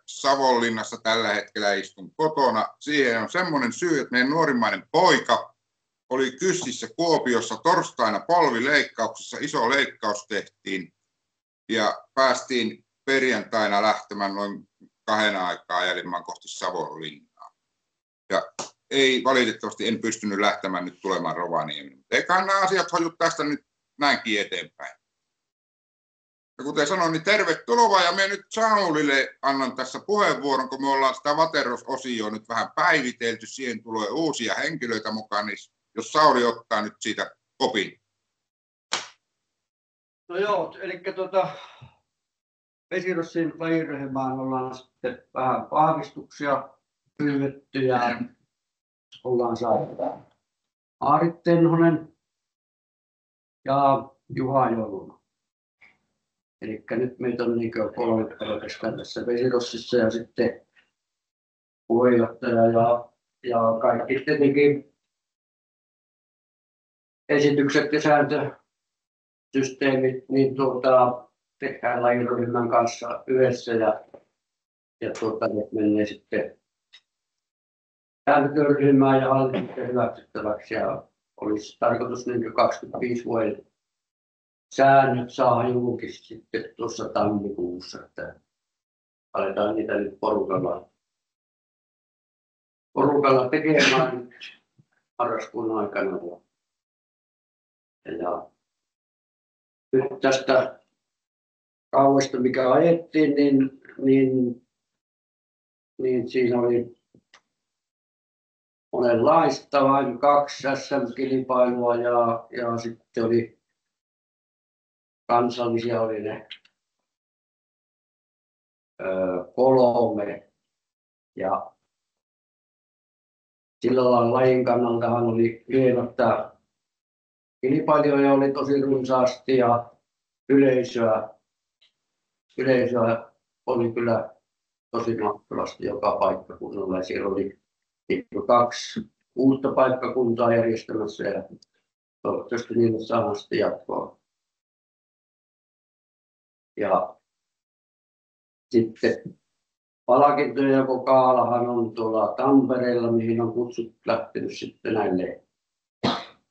Savonlinnassa tällä hetkellä istun kotona. Siihen on semmoinen syy, että meidän nuorimmainen poika oli Kyssissä Kuopiossa torstaina polvileikkauksessa. Iso leikkaus tehtiin ja päästiin perjantaina lähtemään noin 2 aikaa ajelemaan kohti Savonlinnaa. Ja ei valitettavasti en pystynyt lähtemään nyt tulemaan Rovaniemelle. Mutta eiköhän nämä asiat hoju tästä nyt näinkin eteenpäin. Ja kuten sanoin, niin tervetuloa ja minä nyt Saulille annan tässä puheenvuoron, kun me ollaan sitä Vateros-osioa nyt vähän päivitelty, siihen tulee uusia henkilöitä mukaan, niin jos Sauli ottaa nyt siitä kopin. No joo, eli Vesirossin lajiryhmään ollaan sitten vähän vahvistuksia pyydetty ja ollaan saatu Aarit Tenhonen ja Juha Joluna. Eli nyt meitä on niin 3 pelkästään tässä Vesirossissa ja sitten puheenjohtaja ja kaikki tietenkin esitykset ja sääntösysteemit niin tehdään lajiryhmän kanssa yhdessä ja nyt menee sitten sääntötyöryhmään ja hallituksen hyväksyttäväksi ja olisi tarkoitus niin 25 vuoden säännöt saada julkisesti sitten tuossa tammikuussa, että aletaan niitä nyt porukalla tekemään marraskuun aikana. Ja nyt tästä kauesta, mikä ajettiin, niin siinä oli monenlaista, vain 2 SM-kilpailua ja sitten oli kansallisia oli ne 3 ja sillä lailla lajin kannaltahan oli hieno, että kilpailijoita oli tosi runsaasti ja yleisöä oli kyllä tosi mahtavasti joka paikkakunnalla ja siellä oli 2 uutta paikkakuntaa järjestämässä ja toivottavasti niille saadaan sitten jatkoa. Ja sitten palkintojen jakokaalahan on tuolla Tampereella, mihin on kutsut lähtenyt sitten näille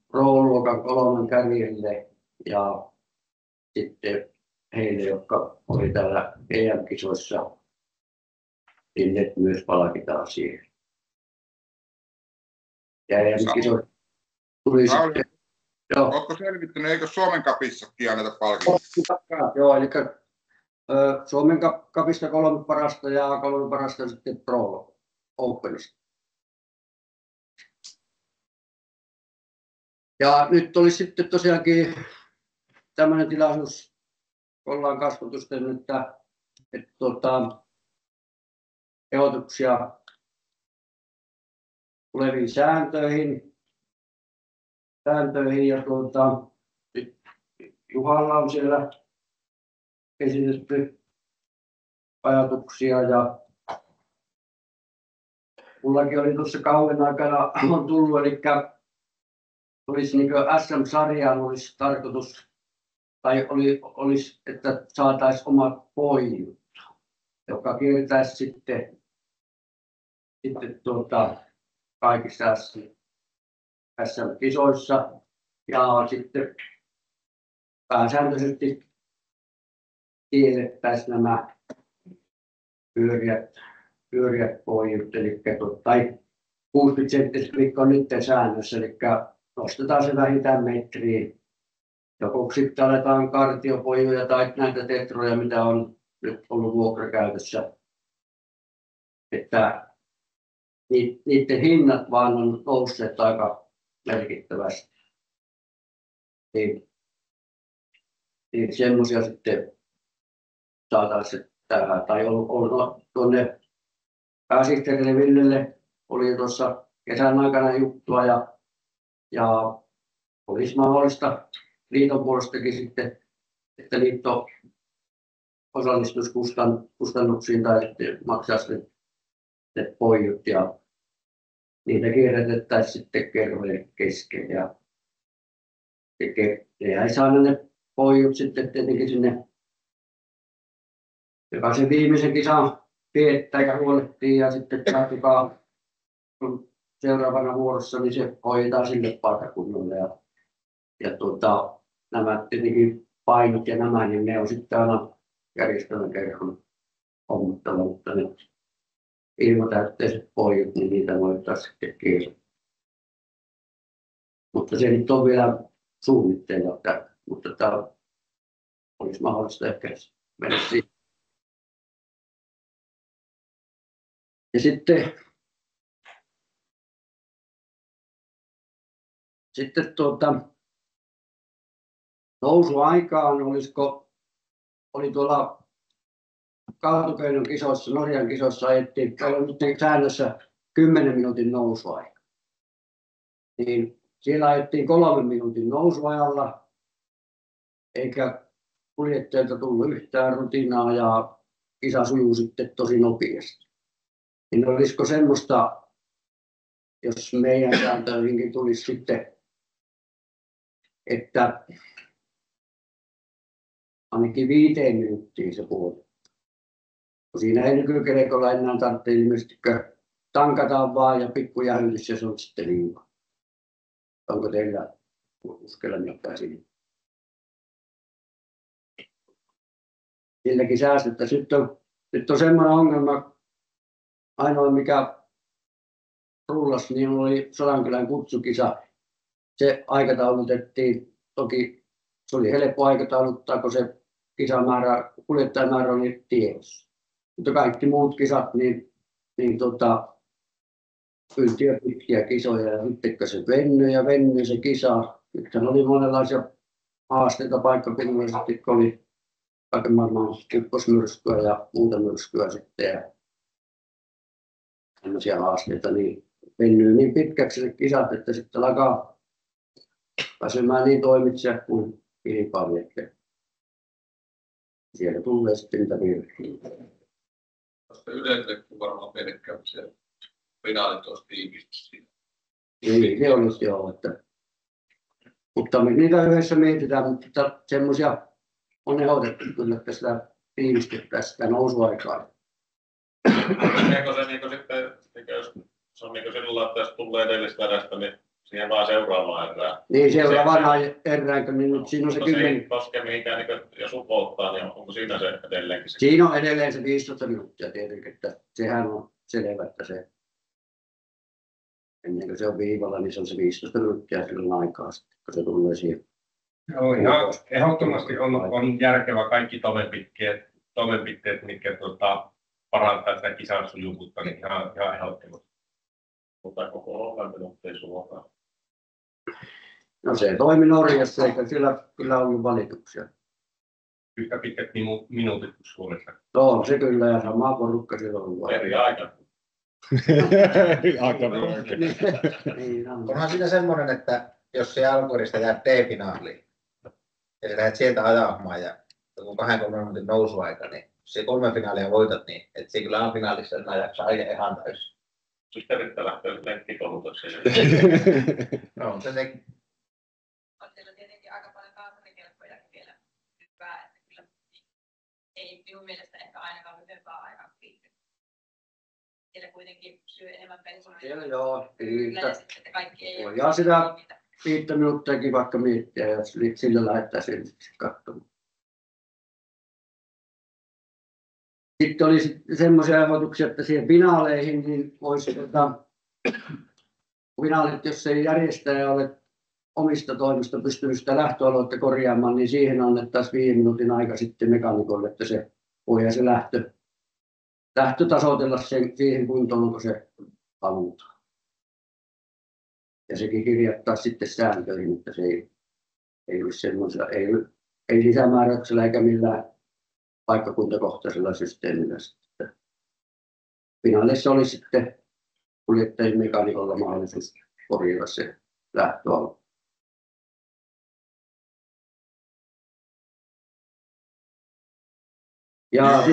Pro-luokan 3 kärjelle ja sitten heille, jotka oli täällä EM-kisoissa, niin ne myös palkitaan siihen. Ja EM-kisoissa tuli sitten... Oletko selvittänyt, eikö Suomen Cupissakin anneta palkintoja? Joo, eli Suomen Cupista 3 parasta ja 3 parasta sitten Pro Openista. Ja nyt olisi sitten tosiaankin tämmöinen tilaisuus, ollaan kasvatusten, että ehdotuksia tuleviin sääntöihin ja Juhalla on siellä esitetty ajatuksia ja mullakin oli tuossa kauan aikana on tullut, eli olisi niin SM-sarjaan olisi tarkoitus tai olisi, että saataisiin omat pojut, joka kiertäisi sitten kaikissa SM-kisoissa ja sitten pääsääntöisesti tiedettäisiin nämä pyöriät pojut, eli tai 60 senttiset, mitkä on nyt säännössä, eli nostetaan se vähintään metriin. Joko sitten aletaan kartiopojuja tai näitä tetroja, mitä on nyt ollut vuokrakäytössä. Että niiden hinnat vaan on nousseet aika merkittävästi. Niin semmoisia sitten saataisiin tähän. Tai on tuonne pääsihteerille Villelle oli tuossa kesän aikana juttua ja olisi mahdollista liiton puolestakin sitten, että liitto osallistuisi kustannuksiin tai sitten maksaisi ne pojut ja niitä kierrätettäisiin sitten kerrojen kesken. Ja ei saada ne pojut sitten tietenkin sinne jokaisen viimeisen kisan huolehtii ja sitten katsotaan, kun seuraavana vuorossa, niin se hoidetaan sille paikkakunnalle. Ja nämä tietenkin painot ja nämä, niin ne on sitten aina järjestelmän kerhon hommattava, mutta ne ilmatäytteiset pojat, niin niitä voi taas sitten kieltä. Mutta se nyt on vielä suunnitteilla, mutta tämä olisi mahdollista ehkä mennä siihen. Ja sitten nousuaikaan oli tuolla Kaatoköynnön kisoissa, Norjan kisoissa ajettiin, nyt säännössä 10 minuutin nousuaika. Niin siellä ajettiin 3 minuutin nousuajalla, eikä kuljettajilta tullut yhtään rutinaa ja kisa sujuu sitten tosi nopeasti. Niin olisiko semmoista, jos meidän sääntöihinkin tulisi sitten, että ainakin 5 minuuttiin se puoli. Siinä ei nykykelkolla enää tarvitse ilmeisesti tankataan vaan ja pikku jähydys ja se on sitten liikaa. Onko teillä uskella mitään siinä? Silläkin säästettä. Nyt on semmoinen ongelma, ainoa mikä rullasi, niin oli Sodankylän kutsukisa. Se aikataulutettiin, toki se oli helppo aikatauluttaa, kun se kisamäärä, kuljettajamäärä oli tiedossa. Mutta kaikki muut kisat, niin yltiö pitkiä kisoja ja sitten se vennyi se kisa. Nythän oli monenlaisia haasteita paikkakunnilla, sitten kun oli kaiken maailman ykkösmyrskyä ja muuta myrskyä sitten ja sellaisia haasteita, niin vennyy niin pitkäksi ne kisat, että sitten alkaa pääsemään niin toimitsijat kuin kilpailijat. Siellä tulee sitten niitä virheitä. Tuosta yleensä varmaan pelkkäyksiä finaalit olisi tiivisti siinä. Niin, se olisi joo. Mutta me niitä yhdessä mietitään, mutta semmoisia on ehdotettu kyllä, että sitä tiivistettäisiin sitä nousuaikaa. Meneekö se niin sitten, jos se on niin sillä että jos tulee edellistä erästä, niin siihen vaan seuraavaan erään? Niin, seuraavaan erään, niin siinä on se 10. Se ei koske mihinkään, niin jos upottaa, niin onko siinä se edelleenkin? Siinä on edelleen se 15 minuuttia tietenkin, että sehän on selvä, että se ennen kuin se on viivalla, niin se on se 15 minuuttia silloin aikaa sitten, kun se tulee siihen. Joo, ihan ehdottomasti on järkevä kaikki toimenpiteet mitkä parantaa sitä kisan sujuvuutta, niin ihan ehdottomasti. Mutta koko 3 minuuttia suokaa. No se toimi Norjassa, eikä sillä kyllä ollut valituksia. Yhtä pitkät minuutit kuin Suomessa. No se kyllä, ja sama porukka siellä on ollut. Eri aika. Onhan siinä semmoinen, että jos se alkueristä jää T-finaaliin, eli lähdet sieltä ajamaan ja kun 2-3 minuutin nousuaika, niin jos se 3 finaalia voitat, niin et siinä kyllä on finaalissa, että jaksaa ajaa ihan täysin. Sitten yrittää lähteä lenkkikoulutukseen. No, on se sekin. On siellä tietenkin aika paljon kaasarikelkkoja vielä hyvää, että kyllä ei minun mielestä ehkä ainakaan lyhyempää aikaa pitkä. Siellä kuitenkin syö enemmän bensaa. Siellä joo, kaikki voidaan sitä 5 minuuttiakin vaikka miettiä ja sillä lähettää sen katsomaan. Sitten oli semmoisia ehdotuksia, että siihen finaaleihin niin voisi finaalit, jos ei järjestäjä ole omista toimista pystynyt sitä lähtöaluetta korjaamaan, niin siihen annettaisiin 5 minuutin aika sitten mekaanikolle, että se voidaan se lähtö tasoitella siihen kuntoon, kun se halutaan. Ja sekin kirjattaa sitten sääntöihin, että se ei olisi semmoisia, ei lisämääräyksellä eikä millään paikkakuntakohtaisella systeemillä. Finaalissa oli sitten kuljettajien mekaanikolla mahdollisuus korjata se lähtöalue. Ja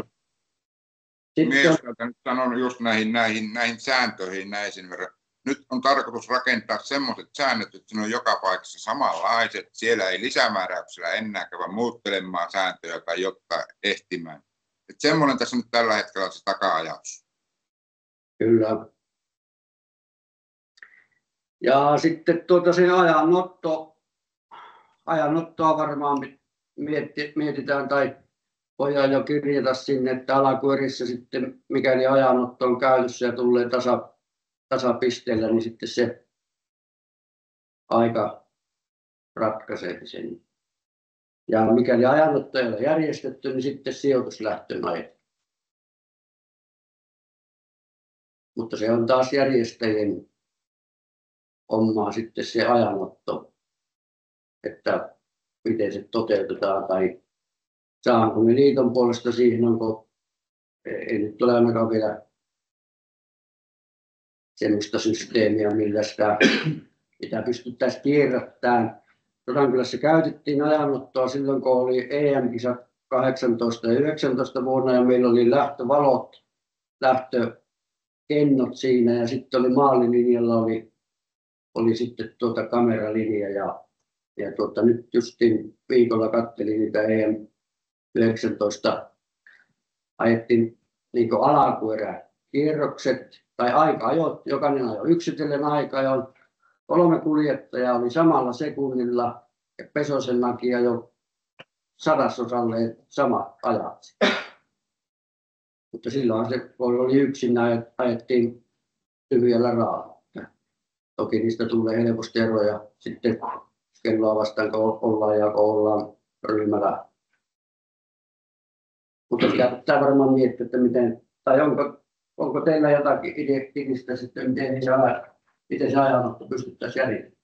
sitten sanon just näihin sääntöihin näin sen verran. Nyt on tarkoitus rakentaa semmoiset säännöt, että siinä on joka paikassa samanlaiset. Siellä ei lisämääräyksellä enää käydä muuttelemaan sääntöjä tai jotta ehtimään. Että semmoinen tässä nyt tällä hetkellä on se taka-ajatus. Kyllä. Ja sitten se ajanottoa varmaan mietitään tai voidaan jo kirjata sinne, että alakuorissa sitten mikäli ajanotto on käytössä ja tulee tasapisteellä, niin sitten se aika ratkaisee sen. Ja mikäli ajanotto ei ole järjestetty, niin sitten sijoituslähtöön ajetaan. Mutta se on taas järjestäjien hommaa sitten se ajanotto, että miten se toteutetaan tai saanko me liiton puolesta siihen, ei nyt ole ainakaan vielä semmoista systeemiä, millä mitä pystyttäisiin kierrättämään. Sodankylässä käytettiin ajanottoa silloin, kun oli EM-kisat 18 ja 19 vuonna ja meillä oli lähtövalot, lähtökennot siinä ja sitten oli maalilinjalla oli sitten kameralinja ja nyt justiin viikolla katselin niitä EM-19 ajettiin niin alakueräkierrokset tai aika-ajot, jokainen ajoi yksitellen aika-ajon. 3 kuljettajaa oli samalla sekunnilla ja Pesosen Naki jo 100-osalle samat ajat. Mutta silloin se oli yksin, ajettiin tyhjällä raalla. Toki niistä tulee helposti eroja sitten kelloa vastaan, kun ollaan ryhmällä. Mutta sitä pitää varmaan miettiä, että onko teillä jotakin idistä sitten, miten se ajanotto pystyttäisiin järjestämään?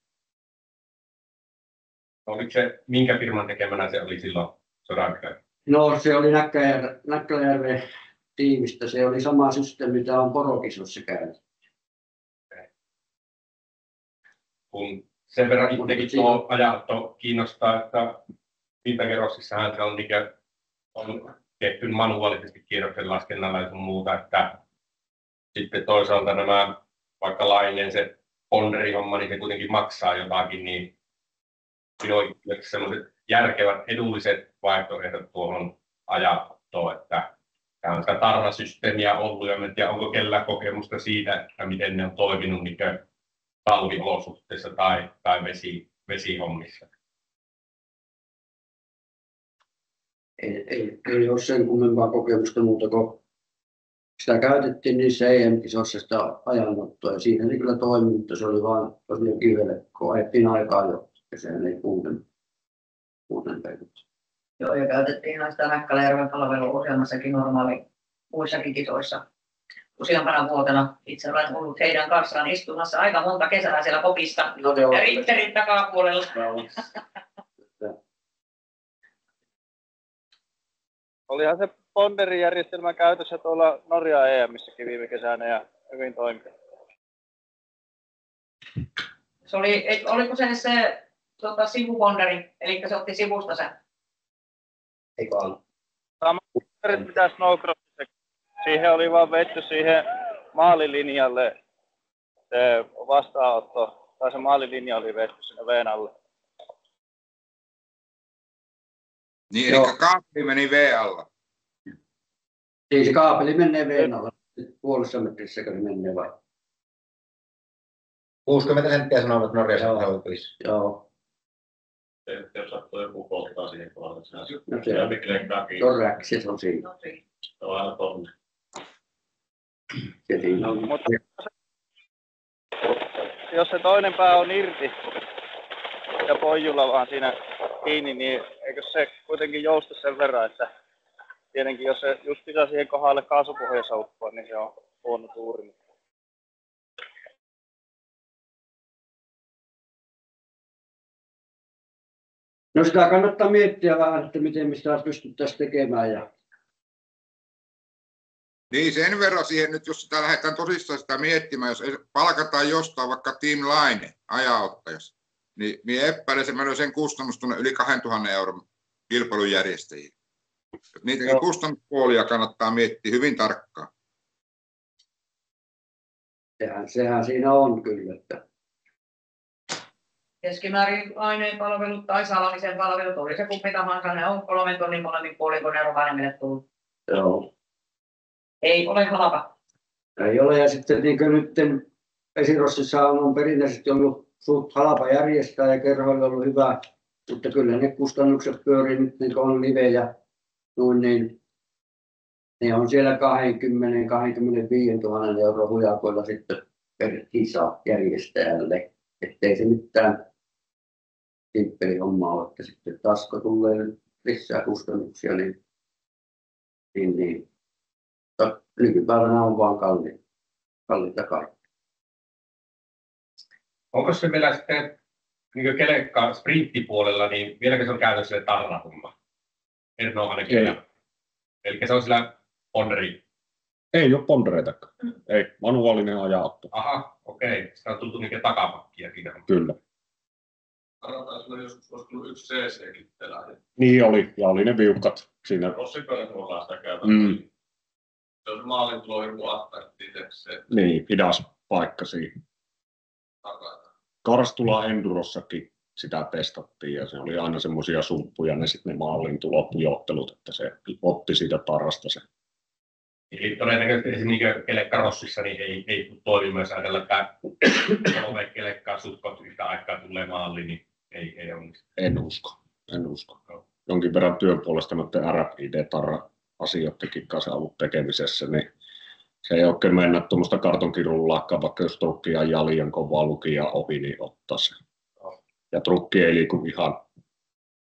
Oliko se, minkä firman tekemänä se oli silloin Sodankylä? No se oli Näkkäjärven tiimistä. Se oli sama systeemi, mitä on Porokisossa käynyt. Kun sen verran itsekin tuo ajanotto kiinnostaa, että Pintakerossissahan se on tehty manuaalisesti kierroksen laskennalla ja sun muuta, että sitten toisaalta nämä, vaikka lainen se ponderihomma, niin se kuitenkin maksaa jotakin, niin siinä on sellaiset järkevät, edulliset vaihtoehdot tuohon ajanottoon, että tämä on sitä tarrasysteemiä ollut ja en tiedä, onko kellään kokemusta siitä, että miten ne on toiminut niin talviolosuhteissa tai vesihommissa. Ei ole sen kummempaa kokemusta muuta kuin sitä käytettiin niissä EM-kisoissa sitä ajanottoa ja siinä oli kyllä toimi, mutta se oli vaan tosiaan kivelle, kun ajettiin aikaa jo ja sehän ei muuten peikuttu. Joo, ja käytettiin näistä Näkkäjärven palvelua useammassakin normaali muissakin kisoissa. Useampana vuotena itse olen ollut heidän kanssaan istumassa aika monta kesää siellä kopista ja ritterin takapuolella. Olihan se ponderijärjestelmä käytössä tuolla Norjan EM:ssäkin viime kesänä ja hyvin toimi. Se oliko se sivuponderi, eli se otti sivusta sen? Eikö ole? Sama ponderit mitä Snowcrossissa. Siihen oli vaan vetty siihen maalilinjalle se vastaanotto, tai se maalilinja oli vetty sinne veen alle. Niin, eli kaapeli meni veen alla. Niin, se kaapeli menee veen alla. Puolessa metrissä, kun se menee vai? 60 senttiä sanovat Norjassa kaupissa. Joo. Jos sattuu joku polttaa siihen kohdalle, sehän No se on. leikkaa kiinni. Torräksi se on siinä. Se on aina tonne. Ja siinä on. Mutta jos se toinen pää on irti ja pojulla vaan siinä kiinni, niin eikö se kuitenkin jousta sen verran, että tietenkin jos se just pitää siihen kohdalle kaasupohjassa uppua, niin se on huono tuuri. No sitä kannattaa miettiä vähän, että miten me sitä pystyttäisiin tekemään. Niin sen verran siihen nyt, jos sitä lähdetään tosissaan sitä miettimään, jos palkataan jostain vaikka Team Line ajanottajassa, niin minä epäilen, se menee sen kustannus tuonne yli 2000 euron kilpailujärjestäjiin. Niitäkin kustannuspuolia kannattaa miettiä hyvin tarkkaan. Sehän siinä on kyllä. Että Keskimäärin aineenpalvelut tai salamisen palvelut, oli se kumpi tahansa, ne on 3 tonnin molemmin puolin, kun ne on vanhemmille tullut. Joo. Ei ole halpa. Ei ole, ja sitten niin kuin nyt Esirossissa on perinteisesti ollut suht halpa järjestää ja kerhoilla ollut hyvä, mutta kyllä ne kustannukset pyörii nyt, niin on live ja noin, niin ne on siellä 20-25 000 € hujakoilla sitten per kisa järjestäjälle, ettei se mitään simppeli homma ole, että sitten taas kun tulee lisää kustannuksia, niin nykypäivänä on vaan kalliita kaikki. Onko se meillä sitten niin kelekka sprinttipuolella, niin vieläkö se on käytössä se tarrahumma? En ole ainakin. Eli se on sillä ponderi. Ei ole pondereitakaan. Ei, manuaalinen ajanotto. Aha, okei. Sitä on tultu niin takapakkiakin. Kyllä. Taisi olla joskus olisi tullut yksi CC-kittelä. Niin oli, ja oli ne viukat siinä. Rossipöydän ollaan sitä käytä. Se on se maalintulo hirveän ahtaisesti itsekseen. Niin, hidas paikka siinä. Karstula Endurossakin sitä testattiin ja se oli aina semmoisia sumppuja, ne sitten ne maalintulopujottelut, että se otti siitä tarrasta se. Eli todennäköisesti niin kelekkarossissa niin ei tule toimimaan, jos ajatella, että 3 kelekkaa sutkot yhtä aikaa tulee maaliin, niin ei onnistu. En usko. Jonkin verran työn puolesta noiden RFID-tarra-asioidenkin kanssa ollut tekemisessä, niin se ei oikein mennä tuommoista kartonkirullaakkaan, vaikka jos trukki ajaa liian kovaa lukijaa ohi, niin ottaa se. Ja trukki ei liiku ihan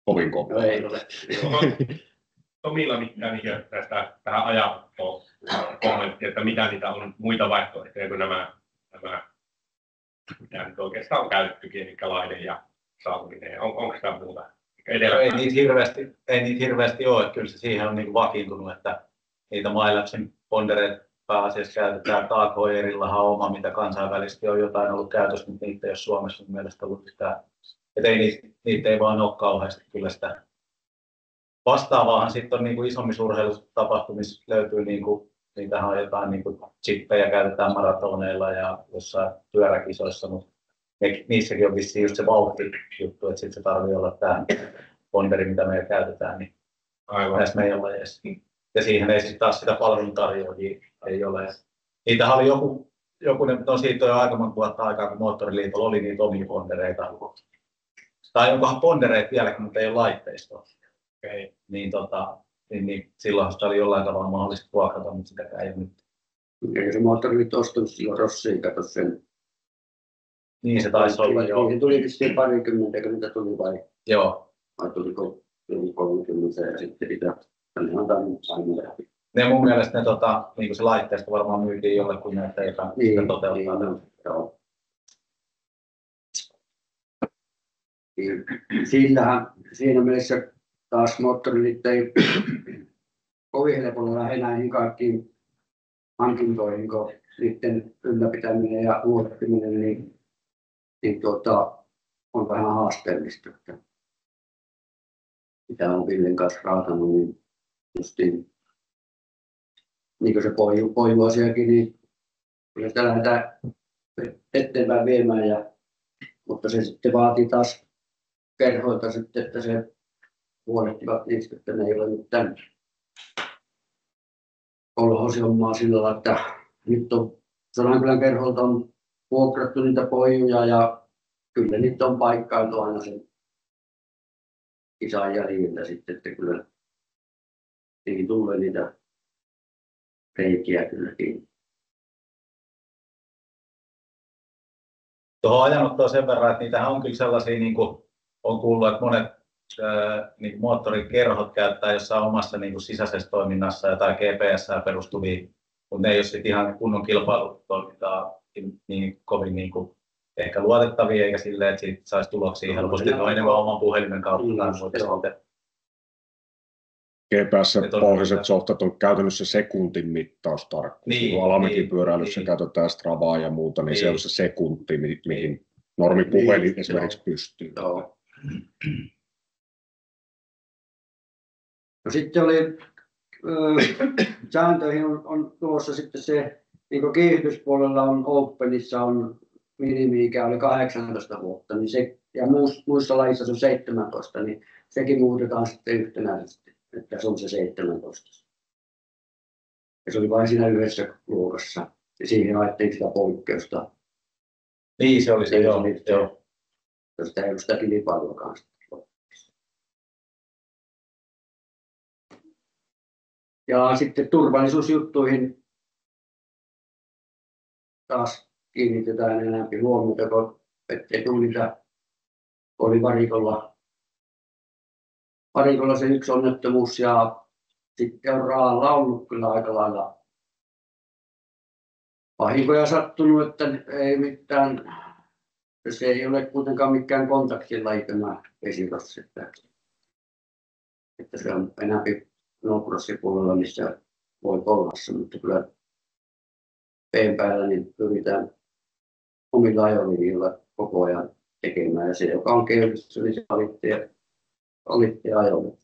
kovin kovaa. Ei ole. Tomilla mitään tästä tähän ajanottoon kommenttia, että mitä niitä on muita vaihtoehtoja kuin nämä mitä nyt oikeastaan on käytettykin, eli laide ja saavuminen. Onko sitä muuta? Ei niitä hirveästi ole, että kyllä se siihen on niin vakiintunut, että niitä MyLabsin pondereita pääasiassa käytetään. Taakoerillahan on oma, mitä kansainvälisesti on jotain ollut käytössä, mutta niitä ei ole Suomessa mun mielestä ollut sitä. Että niitä ei vaan ole kauheasti kyllä sitä. Vastaavaahan sitten on niin kuin isommissa urheilutapahtumissa löytyy, niin kuin, niitähän on jotain niin kuin chippejä käytetään maratoneilla ja jossain pyöräkisoissa, mutta niissäkin on vissiin just se vauhti-juttu, että sitten se tarvitsee olla tämä ponderi, mitä me käytetään, niin näissä meidän lajeissa. Ja siihen ei sitten taas sitä palveluntarjoajia ei ole. Niitähän oli siitä on jo aika monta vuotta aikaa, kun Moottoriliitolla oli niitä omia pondereita. Tai onkohan pondereita vieläkin, mutta ei ole laitteistoa. Okay. Niin silloin sitä oli jollain tavalla mahdollista vuokrata, mutta sitäkään ei ole nyt. Eikä se Moottoriliitto ostanut silloin Rossiin, kato sen. Niin se taisi olla, joo. Se tuli vissiin 20, kun niitä tuli vai? Joo. Vai tuliko 30 ja sitten niitä on tainnut aina läpi. Ne mun mielestä niin se laitteisto varmaan myytiin jollekuin näitä, joka sitä toteuttaa. Niin, joo. Sillähän siinä mielessä taas Moottoriliitto ei kovin helpolla lähde näihin kaikkiin hankintoihin, kun niiden ylläpitäminen ja huolehtiminen niin on vähän haasteellista. Mitä on Villen kanssa raatanut, niin justiin niin kuin se poijuasiakin, niin kyllä sitä lähdetään eteenpäin viemään, mutta se sitten vaatii taas kerhoilta sitten, että se huolehtivat niistä, että ne ei ole mitään kolhoosiomaa sillä lailla, että nyt on Sodankylän kerholta on vuokrattu niitä poijuja ja kyllä niitä on paikkailtu aina sen kisan jäljiltä sitten, että kyllä niihin tulee niitä reikiä kylläkin. Tuohon ajanottoon sen verran, että niitähän on kyllä sellaisia, niin kuin on kuullut, että monet niin moottorikerhot käyttää jossain omassa niin kuin sisäisessä toiminnassa jotain GPS:ään perustuvia, mutta ne ei ole sitten ihan kunnon kilpailutoimintaa niin kovin niin kuin ehkä luotettavia eikä silleen, että siitä saisi tuloksia helposti. Ne on enemmän oman puhelimen kautta. GPS-pohjaiset softat on käytännössä sekuntin mittaustarkkuus. Niin, Alamäkin pyöräilyssä käytetään Stravaa ja muuta, niin se on se sekunti, mihin normipuhelin esimerkiksi pystyy. Joo. No sitten oli sääntöihin on tuossa sitten se, niin kuin kiihdytyspuolella on Openissa on minimi-ikä oli 18 vuotta, niin se, ja muissa lajissa se on 17, niin sekin muutetaan sitten yhtenäisesti, että se on se 17. Ja se oli vain siinä yhdessä luokassa. Ja siihen ajettiin sitä poikkeusta. Niin se oli se, joo. Sitä ei ollut sitä kilpailua kanssa. Ja sitten turvallisuusjuttuihin taas kiinnitetään enemmän huomiota, kun ettei tule niitä, oli varikolla se yksi onnettomuus ja sitten on Raalla ollut kyllä aika lailla vahinkoja sattunut, että ei mitään, se ei ole kuitenkaan mikään kontaktilaji tämä vesirossi, että se on enemmän no-crossipuolella, missä voi kollassa, mutta kyllä peen päällä niin pyritään omilla ajolinjoilla koko ajan tekemään ja se, joka on köyhyssä, niin se valitti ajolle.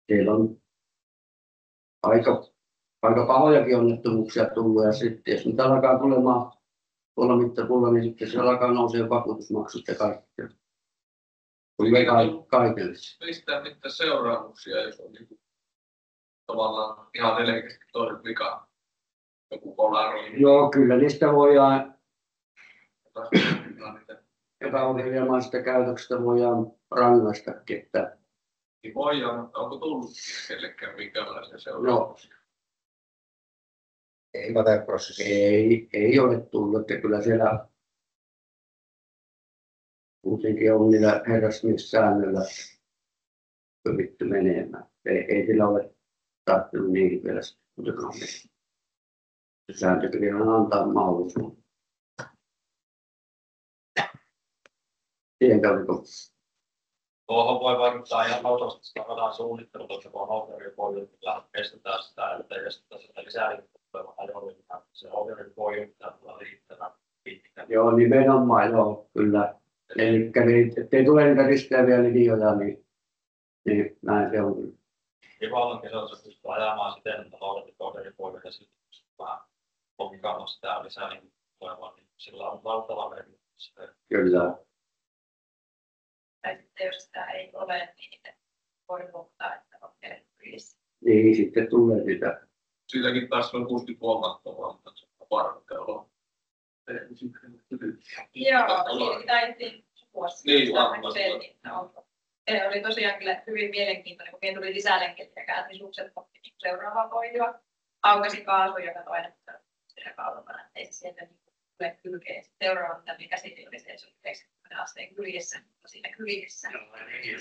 Siellä on aika pahojakin onnettomuuksia tullut ja sitten jos niitä alkaa tulemaan tuolla mittapulla, niin sitten se alkaa nousee vakuutusmaksut ja kaikki. Kaikille. Mistä mitään seuraamuksia, jos on niin tavallaan ihan selkeästi toinen vika, joku kolari? Joo, kyllä niistä voidaan epäohjelmaisesta käytöksestä voidaan rangaistakin. Että niin voidaan, mutta onko tullut kellekään minkälaisia seuraamuksia? Ei motocrossissa. Ei ole tullut, että kyllä siellä kuitenkin on niillä herrasmiessäännöillä pyritty menemään. Ei sillä ole tarttunut niihin vielä kuitenkaan. Sääntökirjan antaa mahdollisuuden. Tuohon voi vaikuttaa ihan autosta radan suunnittelu, koska kun ohjaurin pohjilla estetään sitä, että ei estetä sitä lisäliikkumaa ajolinjaa. Se ohjaurin pohjilla pitää tulla riittävän pitkä. Joo, nimenomaan joo, kyllä. Eli ettei tule niitä risteäviä linjoja, niin näin se on kyllä. Kivallan kesällä se pystyy ajamaan siten, että ohjaurin pohjilla ja sitten vähän logikalla sitä lisäliikkumaa, niin sillä on valtava merkitys. Kyllä. Tai sitten jos sitä ei ole, niin voi muuttaa, että on kylissä. Niin, sitten tulee sitä. Siitäkin taas on kusti huomattavaa, mutta se on varmasti olo. Joo, siitäkin taidettiin vuosi. Niin, varmasti. Se oli tosiaan kyllä hyvin mielenkiintoinen, kun meillä tuli lisälenkit ja käänti sukset kohti seuraavaa pohjaa. Aukasi kaasu, joka toinen siinä kaulapana, ei se sieltä tule kylkeen. Seuraava, mitä me käsittiin, se oli 90 asteen kyljessä, mutta siinä kyljessä.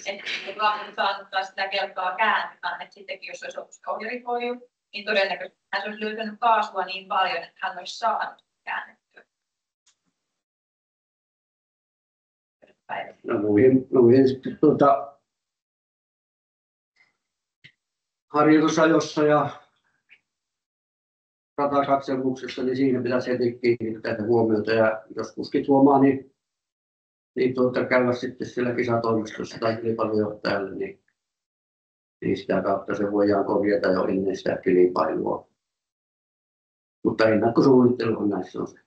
Että vaan saattaa sitä kelkaa kääntymään, että sittenkin jos olisi ollut ohjaripoju, niin todennäköisesti hän olisi löytänyt kaasua niin paljon, että hän olisi saanut käännettyä. No luin sitten harjoitusajossa ja ratakatselmuksessa, niin siinä pitäisi heti kiinnittää huomiota ja jos kuskit huomaa, niin käydä sitten siellä kisatoimistossa tai kilpailujohtajalle, niin sitä kautta se voidaan korjata jo ennen sitä kilpailua. Mutta ennakkosuunnittelu on näissä on se.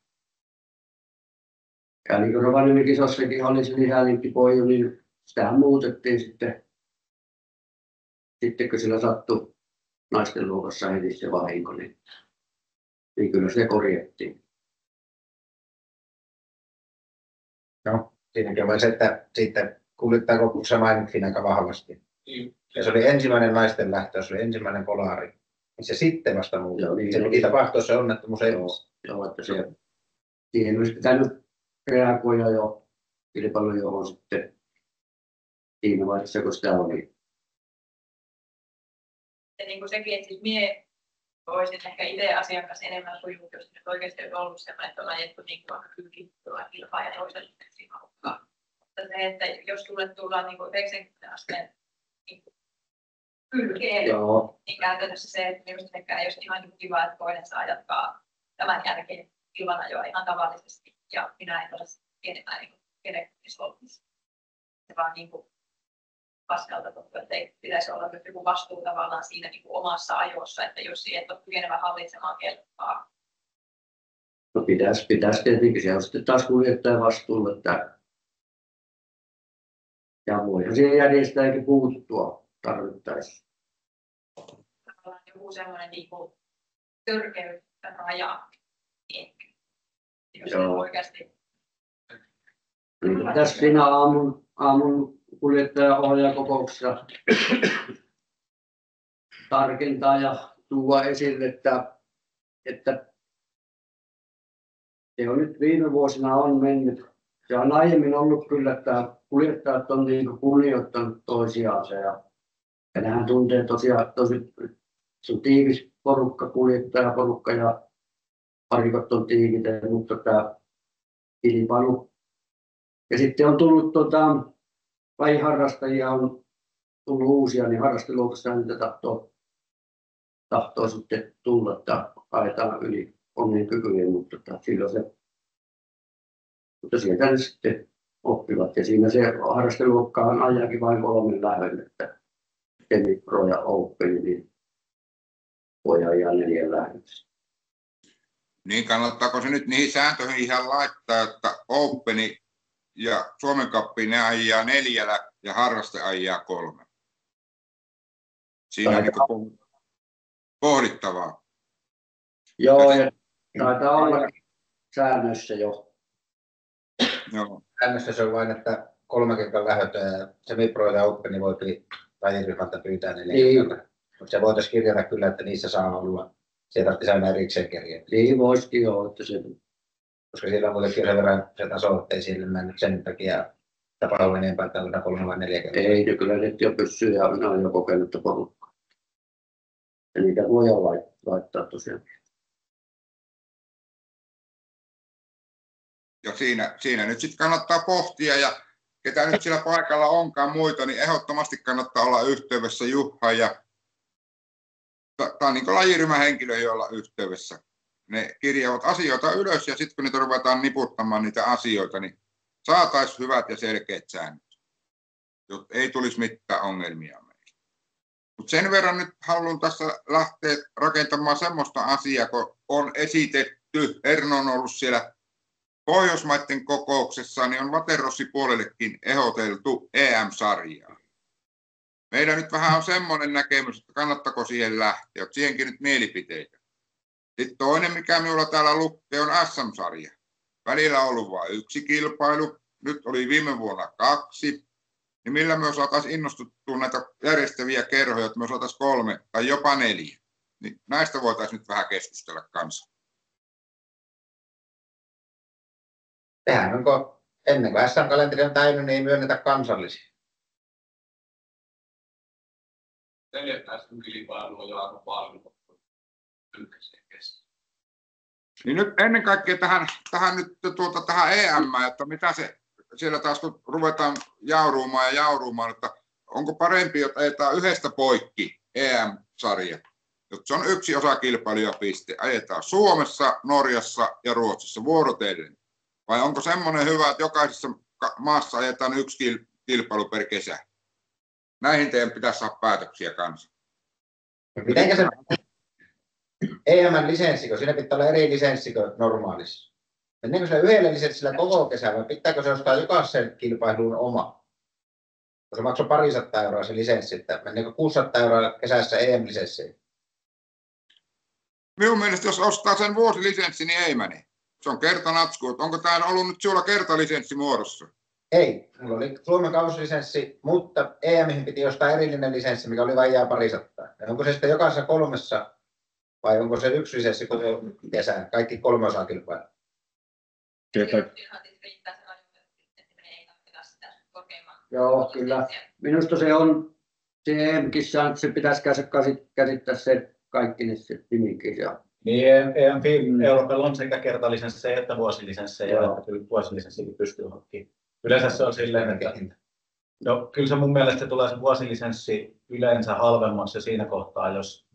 Ja niin kuin Rovaniemen kisossakin oli se lisälinkkipoju, niin sitähän muutettiin sitten kun sillä sattui naisten luokassa heti se vahinko, niin kyllä se korjattiin. No, siinäkin on se, että sitten kuljettaa kokussa mainittiin aika vahvasti. Ja se oli ensimmäinen naisten lähtö, se oli ensimmäinen kolari. Se sitten vasta muuta. Se piti tapahtua se onnettomuus ensin. Joo, että siihen olisi pitänyt reagoida jo kilpailu johon sitten siinä vaiheessa, kun sitä oli. Ja niin kuin sekin, että siis mie olisin ehkä itse asiakas enemmän sujuu, jos nyt oikeasti olisi ollut sellainen, että on ajettu niin kuin vaikka kilpaa ja toiselle siinä mukaan. Mutta se, että jos tullaan niin kuin 90 asteen niin kylkeen, niin käytännössä se, että minusta ehkä ei olisi ihan niin kiva, että toinen saa jatkaa tämän jälkeen ilmanajoa ihan tavallisesti. Ja minä en ole pienemmän niin kenekkisolmissa. Se vaan niin kuin paskalta tuntuu, että ei pitäisi olla nyt joku vastuu tavallaan siinä niin kuin omassa ajossa, että jos et ole kykenevä hallitsemaan kelkkaa. No pitäisi tietenkin, se on sitten taas kuljettajan vastuulla, että ja voihan siihen järjestääkin puuttua tarvittaessa. Tavallaan joku semmoinen niinku törkeyraja ehkä. Jos se oikeasti. Tässä siinä aamun kuljettajaohjaajakokouksessa tarkentaa ja tuoda esille, että se on nyt viime vuosina on mennyt. Se on aiemmin ollut kyllä, että kuljettajat on niin kunnioittanut toisiaan ja nehän tuntee tosiaan se on tiivis porukka, kuljettajaporukka ja parikot on tiivitä, mutta tämä kilpailu. Ja sitten on tullut lajiharrastajia, on tullut uusia, niin harrasteluokassa niitä tahtoo sitten tulla, että ajetaan yli omien kykyjen, mutta silloin se, mutta sieltä ne sitten oppivat. Ja siinä se harrasteluokkaan ajakin vain 3 lähdön, että Semi Pro ja Open, niin voi ajaa 4 lähdössä. Niin kannattaako se nyt niihin sääntöihin ihan laittaa, että Openi ja Suomen Cupin ne ajaa 4 ja harraste ajaa 3? Siinä on niin pohdittavaa. Joo, ja taitaa olla säännöissä jo. Joo. Säännössä se on vain, että 3 kertaa lähdötä ja Semi Pro ja Openi voi lajiryhmältä pyytää 4 kertaa. Mutta se voitaisiin kirjata kyllä, että niissä saa olla. Se tarvitsisi aina erikseen kirjata. Niin voisikin jo, että se... Koska siellä on kuitenkin sen verran se taso, ettei sille mennyt sen takia tapahdu enempää, että on 3 vai 4 kertaa. Ei, ne kyllä nyt jo pysyy ja ne on jo kokenutta porukkaa. Ja niitä voi laittaa tosiaan. Ja siinä nyt sitten kannattaa pohtia, ja ketä nyt siellä paikalla onkaan muita, niin ehdottomasti kannattaa olla yhteydessä Juhaan ja tämä on niin lajiryhmän henkilöihin olla yhteydessä. Ne kirjaavat asioita ylös ja sitten kun niitä ruvetaan niputtamaan niitä asioita, niin saataisiin hyvät ja selkeät säännöt, jotta ei tulisi mitään ongelmia meille. Mutta sen verran nyt haluan tässä lähteä rakentamaan semmoista asiaa, kun on esitetty, Erno on ollut siellä Pohjoismaiden kokouksessa, niin on Waterrossi puolellekin ehdoteltu EM-sarjaa. Meillä nyt vähän on semmoinen näkemys, että kannattako siihen lähteä, että siihenkin nyt mielipiteitä. Sitten toinen, mikä minulla täällä lukee, on SM-sarja. Välillä on ollut vain 1 kilpailu, nyt oli viime vuonna 2. Niin millä me saataisiin innostuttua näitä järjestäviä kerhoja, että me saataisiin 3 tai jopa 4. Niin näistä voitaisiin nyt vähän keskustella kanssa. Tehän onko ennen kuin SM-kalenteri on täynnä, niin ei myönnetä kansallisia. 4 SM-kilpailua jo aika paljon. Niin nyt ennen kaikkea tähän EM, että mitä se siellä taas kun ruvetaan jauruumaan, että onko parempi, että ajetaan yhdestä poikki EM-sarja. Jotta se on 1 osakilpailijapiste. Ajetaan Suomessa, Norjassa ja Ruotsissa vuorotellen. Vai onko semmoinen hyvä, että jokaisessa maassa ajetaan 1 kilpailu per kesä? Näihin teidän pitäisi saada päätöksiä kanssa. Mitenkä se EM-lisenssikö? Siinä pitää olla eri lisenssikö normaalissa. Menneekö se yhdellä lisenssillä koko kesä vai pitääkö se ostaa jokaisen kilpailuun oma? Se maksoi 200 € se lisenssi, että menneekö 600 € kesässä EM-lisenssiin? Minun mielestä jos ostaa sen vuosilisenssi, niin ei mene. Se on kertanatsku. Onko tämä ollut nyt sinulla kertalisenssi muodossa? Ei, mulla oli Suomen kausilisenssi, mutta EM:ihin piti ostaa erillinen lisenssi, mikä oli vajaa 200. Ja onko se sitten jokaisessa 3 vai onko se 1 lisenssi koko kesän, kaikki 3 osakilpailuja? Joo, kyllä. Minusta se on se EM-kissa, että se pitäisi käsittää se kaikki ne nimikin. Niin, EM Euroopalla on sekä kertalisenssejä että vuosilisenssejä, että vuosilisenssikin pystyy hankkimaan. Yleensä se on silleen, että kyllä se mun mielestä tulee se vuosilisenssi yleensä halvemmaksi siinä kohtaa, jos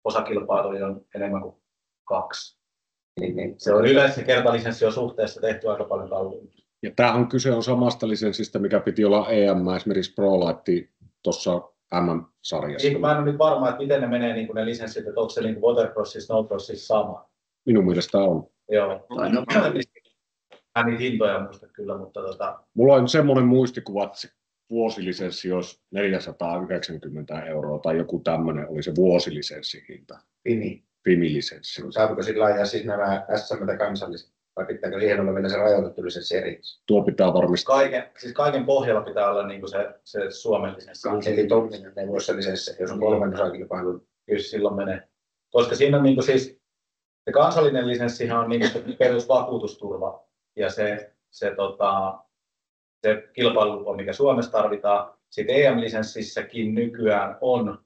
osakilpailuja on enemmän kuin 2. Niin. Se on yleensä se kertalisenssi on suhteessa tehty aika paljon kalliimmin. Ja tämähän kyse on samasta lisenssistä, mikä piti olla EM, esimerkiksi Pro laitti tuossa MM-sarjassa. Mä en ole nyt varma, että miten ne menee niin ne lisenssit, että onko se niin watercrossissa, snowcrossissa sama. Minun mielestä on. Joo. Mä niitä hintoja muista kyllä, mutta Mulla on semmoinen muistikuva, että vuosilisenssi olisi 490 € tai joku tämmöinen oli se vuosilisenssihinta. Fimi-lisenssi. Saako sillä ajaa siis nämä SM kansalliset? Vai pitääkö siihen olla vielä se rajoitettu lisenssi erikseen? Tuo pitää varmistaa. Kaiken pohjalla pitää olla niin kuin se Suomen lisenssi. Eli tonninen ei voi se lisenssi, jos on 3 osakilpailu. Kyllä silloin menee. Koska siinä on niin kuin siis, se kansallinen lisenssihan on niin kuin perusvakuutusturva ja se kilpailulupa, mikä Suomessa tarvitaan. Sitten EM-lisenssissäkin nykyään on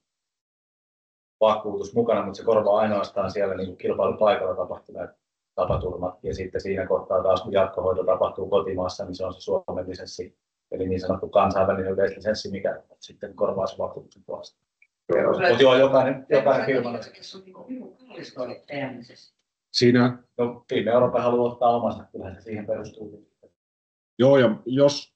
vakuutus mukana, mutta se korvaa ainoastaan siellä niin kuin kilpailupaikalla tapahtuneet tapaturmat. Ja sitten siinä kohtaa taas, kun jatkohoito tapahtuu kotimaassa, niin se on se Suomen lisenssi, eli niin sanottu kansainvälinen yleislisenssi, mikä sitten korvaa se vakuutuksen puolesta. Mutta joo, jokainen firma. Siinä... No, Team Europe haluaa ottaa omansa, kyllähän se siihen perustuu. Joo, ja jos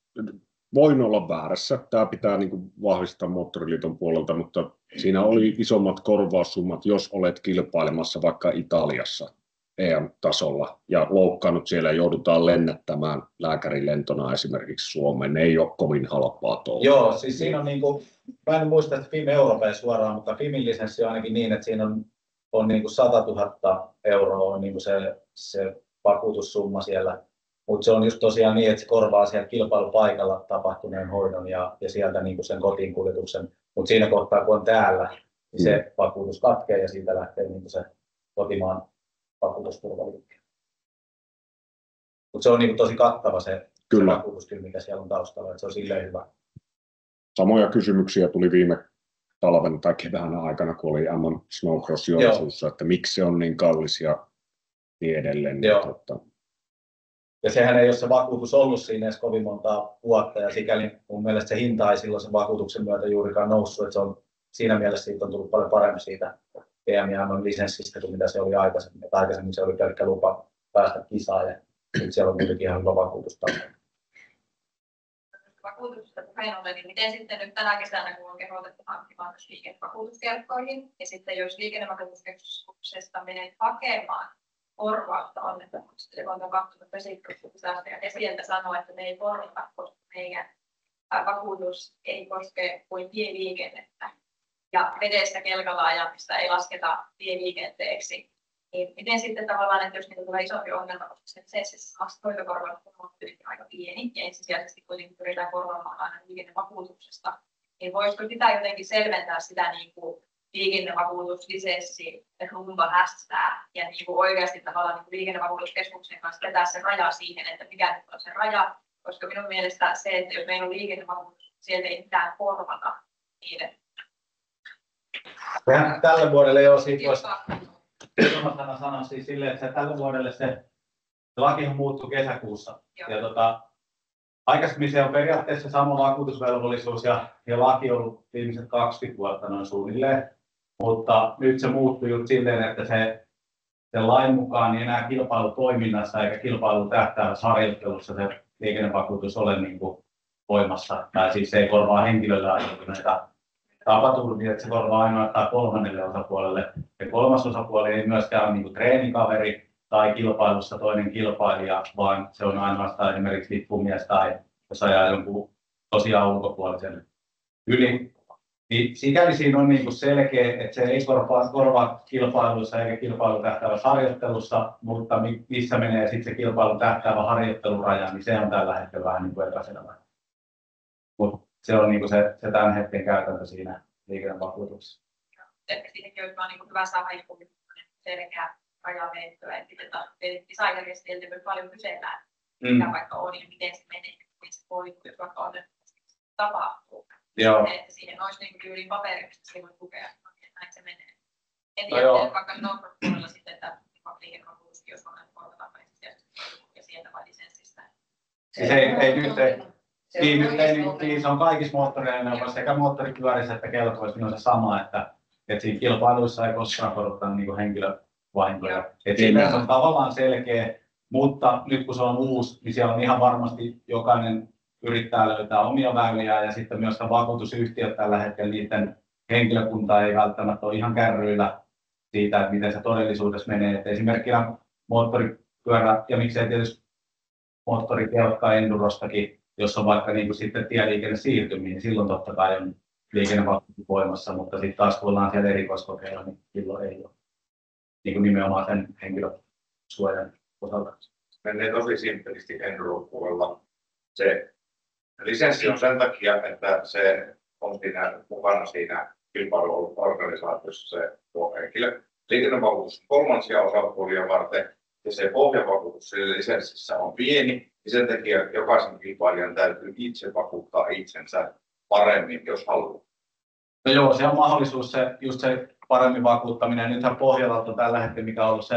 voin olla väärässä, tämä pitää niin kuin vahvistaa Moottoriliiton puolelta, mutta siinä oli isommat korvaussummat, jos olet kilpailemassa vaikka Italiassa EM-tasolla ja loukkaannut siellä ja joudutaan lennättämään lääkärilentona esimerkiksi Suomeen. Ne ei ole kovin halpaa touhua. Joo, siis siinä on niin kuin, mä en muista, että Fime Europea suoraan, mutta Fimin lisenssi on ainakin niin, että siinä on niin kuin 100 000 € on niin kuin se vakuutussumma siellä. Mutta se on just tosiaan niin, että se korvaa siellä kilpailupaikalla tapahtuneen hoidon ja sieltä niin kuin sen kotiin kuljetuksen. Mutta siinä kohtaa, kun on täällä, niin se vakuutus katkee ja siitä lähtee niin kuin se kotimaan vakuutusturvaliikkeen. Mutta se on niin kuin tosi kattava se vakuutus, mikä siellä on taustalla, että se on silleen hyvä. Samoja kysymyksiä tuli viime talven tai kevään aikana, kun oli MM Snowcross Joensuussa, että miksi se on niin kallis ja niin edelleen. Ja sehän ei ole se vakuutus ollut siinä edes kovin montaa vuotta, ja sikäli mun mielestä se hinta ei silloin sen vakuutuksen myötä juurikaan noussut, että se on, siinä mielessä siitä on tullut paljon paremmin siitä EM-lisenssistä kuin mitä se oli aikaisemmin. Että aikaisemmin se oli pelkkä lupa päästä kisaan, ja nyt siellä on kuitenkin ihan hyvä vakuutus. Vakuutuksesta puheen ollen, niin miten sitten nyt tänä kesänä, kun on kehotettu hankkimaan liikennevakuutuskelkkoihin, ja sitten jos liikennevakuutuskeskuksesta menet hakemaan korvausta onnettomuuksista, joka on tapahtunut vesitutkimuksesta, ja sieltä sanoo, että me ei korvata, koska meidän vakuutus ei koske kuin tieliikennettä, ja vedestä kelkalla ajamista ei lasketa tieliikenteeksi. Niin miten sitten tavallaan, että jos niitä tulee isompi ongelma, koska se hoitokorvaus on kuitenkin aika pieni, ja ensisijaisesti kuitenkin pyritään korvaamaan aina liikennevakuutuksesta, niin voisiko sitä jotenkin selventää sitä niin kuin liikennevakuutuslisenssi rumba hästää ja niin kuin oikeasti tavallaan niin kuin liikennevakuutuskeskuksen kanssa vetää se raja siihen, että mikä nyt on se raja, koska minun mielestä se, että jos meillä on liikennevakuutus, sieltä ei mitään korvata niiden. Tälle vuodelle jo siitä voisi sanoa siis silleen, että tälle vuodelle se lakihan muuttui kesäkuussa. Ja aikaisemmin se on periaatteessa sama vakuutusvelvollisuus ja laki on ollut viimeiset 20 vuotta noin suunnilleen. Mutta nyt se muuttui just silleen, että se lain mukaan niin enää kilpailutoiminnassa eikä kilpailun tähtäävässä harjoittelussa se liikennevakuutus ole niin kuin voimassa. Tai siis se ei korvaa henkilölle aiheutuneita tapaturmia, että se korvaa ainoastaan kolmannelle osapuolelle. Ja kolmas osapuoli ei myöskään ole niin kuin treenikaveri tai kilpailussa toinen kilpailija, vaan se on ainoastaan esimerkiksi lippumies tai jos ajaa jonkun tosiaan ulkopuolisen yli. Niin sikäli siinä on niin kuin selkeä, että se ei korvaa kilpailuissa eikä kilpailun tähtäävässä harjoittelussa, mutta missä menee sitten se kilpailun tähtäävä harjoitteluraja, niin se on tällä hetkellä vähän niin kuin epäselvä. Mutta se on niin kuin se tämän hetken käytäntö siinä liikennevakuutuksessa. Ehkä siihenkin olisi vaan niin hyvä saada joku selkeä rajaveittoa, että designerjärjestelmä myös paljon kysellään, mitä vaikka on ja miten se menee, miten se voi, jos vaikka on tapahtuu. Että siihen olisi niin tyyliin paperista, se voi tukea, että näin se menee. En tiedä, vaikka Snowcross-puolella sitten, että liikennevakuutuskin, jos on näin korvataan ja sieltä vai lisenssistä. Siis ei nyt niin se on kaikissa moottoriajoneuvoissa sekä moottoripyörissä että kelkoissa niin on se sama, että siinä kilpailuissa ei koskaan korottaa niin henkilövahinkoja. Siinä on tavallaan selkeä, mutta nyt kun se on uusi, niin siellä on ihan varmasti jokainen yrittää löytää omia väyliä ja sitten myös vakuutusyhtiöt tällä hetkellä niiden henkilökunta ei välttämättä ole ihan kärryillä siitä, että miten se todellisuudessa menee. Et esimerkkinä moottoripyörä ja miksei tietysti moottorikelkka Endurostakin, jos on vaikka niin kuin sitten tieliikenne siirtymiä, niin silloin totta kai on liikennevakuutus voimassa, mutta sitten taas kun ollaan siellä erikoiskokeilla, niin silloin ei ole niin kuin nimenomaan sen henkilösuojan osalta. Menee tosi simppelisti Enro-puolella. Se lisenssi on sen takia, että se on siinä mukana siinä kilpailuorganisaatiossa se tuo henkilö. Liikennevakuutus kolmansia osapuolia varten ja se pohjavakuutus sillä lisenssissä on pieni. Ja sen takia jokaisen kilpailijan täytyy itse vakuuttaa itsensä paremmin, jos haluaa. No joo, se on mahdollisuus, just se paremmin vakuuttaminen. Nythän Pohjolalta on tällä hetkellä, mikä on ollut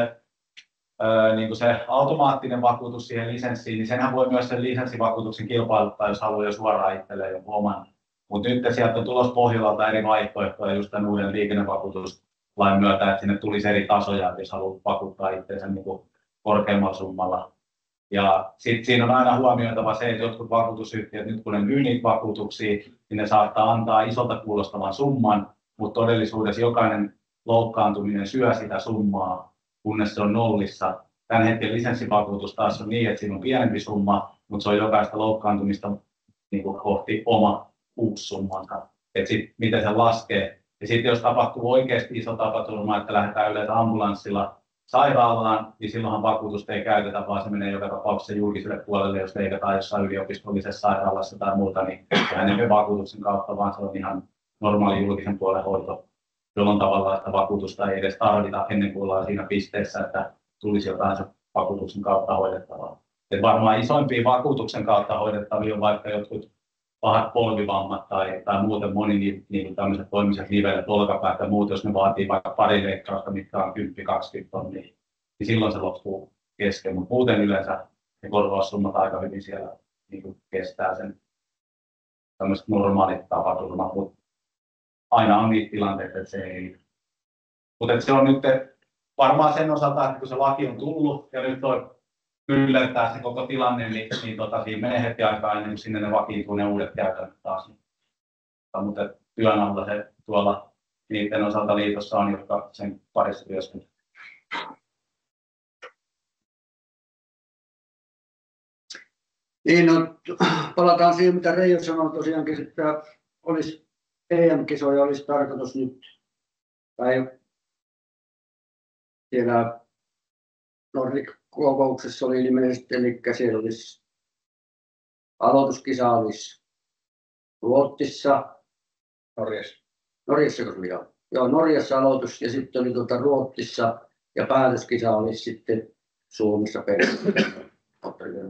niin kuin se automaattinen vakuutus siihen lisenssiin, niin senhän voi myös sen lisenssivakuutuksen kilpailuttaa, jos haluaa jo suoraan itselleen joku oman. Mutta nyt sieltä on tulossa Pohjolalta eri vaihtoehtoja just tämän uuden liikennevakuutuslain myötä, että sinne tulisi eri tasoja, että jos haluaa vakuuttaa itseensä niin kuin korkeammalla summalla. Ja sitten siinä on aina huomioitava se, että jotkut vakuutusyhtiöt, nyt kun ne myy niitä vakuutuksia, niin ne saattaa antaa isolta kuulostavan summan, mutta todellisuudessa jokainen loukkaantuminen syö sitä summaa, kunnes se on nollissa. Tämän hetken lisenssivakuutus taas on niin, että siinä on pienempi summa, mutta se on jokaista loukkaantumista niin kuin kohti oma uusi summansa. Että sitten miten se laskee. Ja sitten jos tapahtuu oikeasti iso tapaturma, että lähdetään yleensä ambulanssilla sairaalaan, niin silloinhan vakuutusta ei käytetä, vaan se menee joka tapauksessa julkiselle puolelle, jos leikataan jossain yliopistollisessa sairaalassa tai muuta, niin sehän ei vakuutuksen kautta, vaan se on ihan normaali julkisen puolen hoito, jolloin tavallaan sitä vakuutusta ei edes tarvita ennen kuin ollaan siinä pisteessä, että tulisi jotain se vakuutuksen kautta hoidettavaa. Et varmaan isoimpia vakuutuksen kautta hoidettavia on vaikka jotkut pahat polvivammat tai muuten moni niin tämmöiset toimiset nivelet, olkapäät ja muut, jos ne vaatii vaikka pari leikkausta, mitkä on 10-20 tonnia, niin silloin se loppuu kesken. Mutta muuten yleensä ne korvaussummat aika hyvin siellä niin kestää sen tämmöiset normaalit tapaturmat, mutta aina on niitä tilanteita, että se ei. Mutta se on nyt varmaan sen osalta, että kun se laki on tullut ja nyt on yllättää se koko tilanne, niin siinä menee hetki aikaa ennen kuin sinne ne vakiintuu ne uudet käytännöt taas. Mutta työn alla se tuolla niiden osalta liitossa on, jotka sen parissa työskentelevät. Niin, no, palataan siihen, mitä Reijo sanoi tosiaankin, että olisi EM-kisoja olisi tarkoitus nyt, tai siellä Nordic-kokouksessa oli ilmeisesti, eli siellä olisi aloituskisa olisi Ruotsissa. Norjassa oli joo, Norjassa aloitus ja sitten oli Ruotsissa ja päätöskisa olisi sitten Suomessa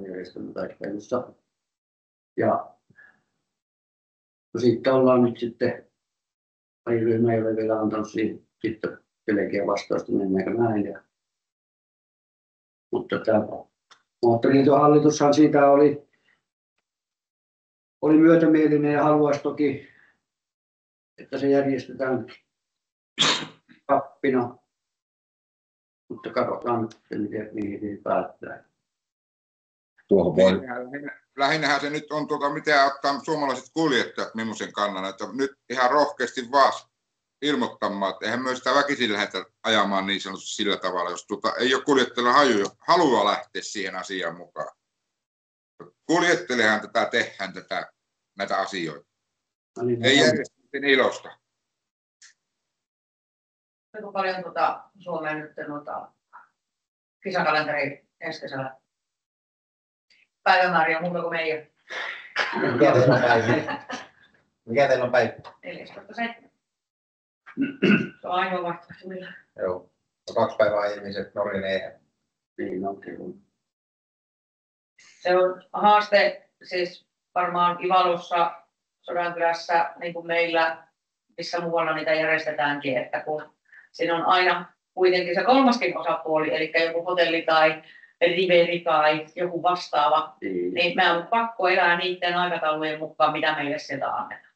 järjestelmätaipeilussa. Ja no siitä ollaan nyt sitten, ryhmä ei ole vielä antanut siihen sitten selkeä vastausta, mennäänkö näin. Mutta tämä Moottoriliiton hallitushan siitä oli myötämielinen ja haluaisi toki, että se järjestetään kappina. Mutta katsotaan, mihin päättää. Lähinnähän se nyt on, miten ottaa suomalaiset kuljettajat millaisen kannan, että nyt ihan rohkeasti vaan ilmoittamaan, että eihän myös sitä väkisin lähdetä ajamaan niin sanotusti sillä tavalla, jos ei ole kuljettajalla halua lähteä siihen asiaan mukaan. Kuljettelehan tehdään näitä asioita. Ei järjestettiin ilosta. Kuinka paljon Suomeen nyt kisakalenteri ensi kesällä? Päivämääriä muuta kuin meidän. Mikä teillä on päivä? 14.7. Se on ainoa vaihtoehto millä. Joo. 2 päivää aiemmin se Norjan EM. Niin on kyllä. Se on haaste siis varmaan Ivalossa, Sodankylässä, niin kuin meillä, missä muualla niitä järjestetäänkin, että kun siinä on aina kuitenkin se kolmaskin osapuoli, eli joku hotelli tai riveri tai joku vastaava, niin meidän on pakko elää niiden aikataulujen mukaan, mitä meille sieltä annetaan.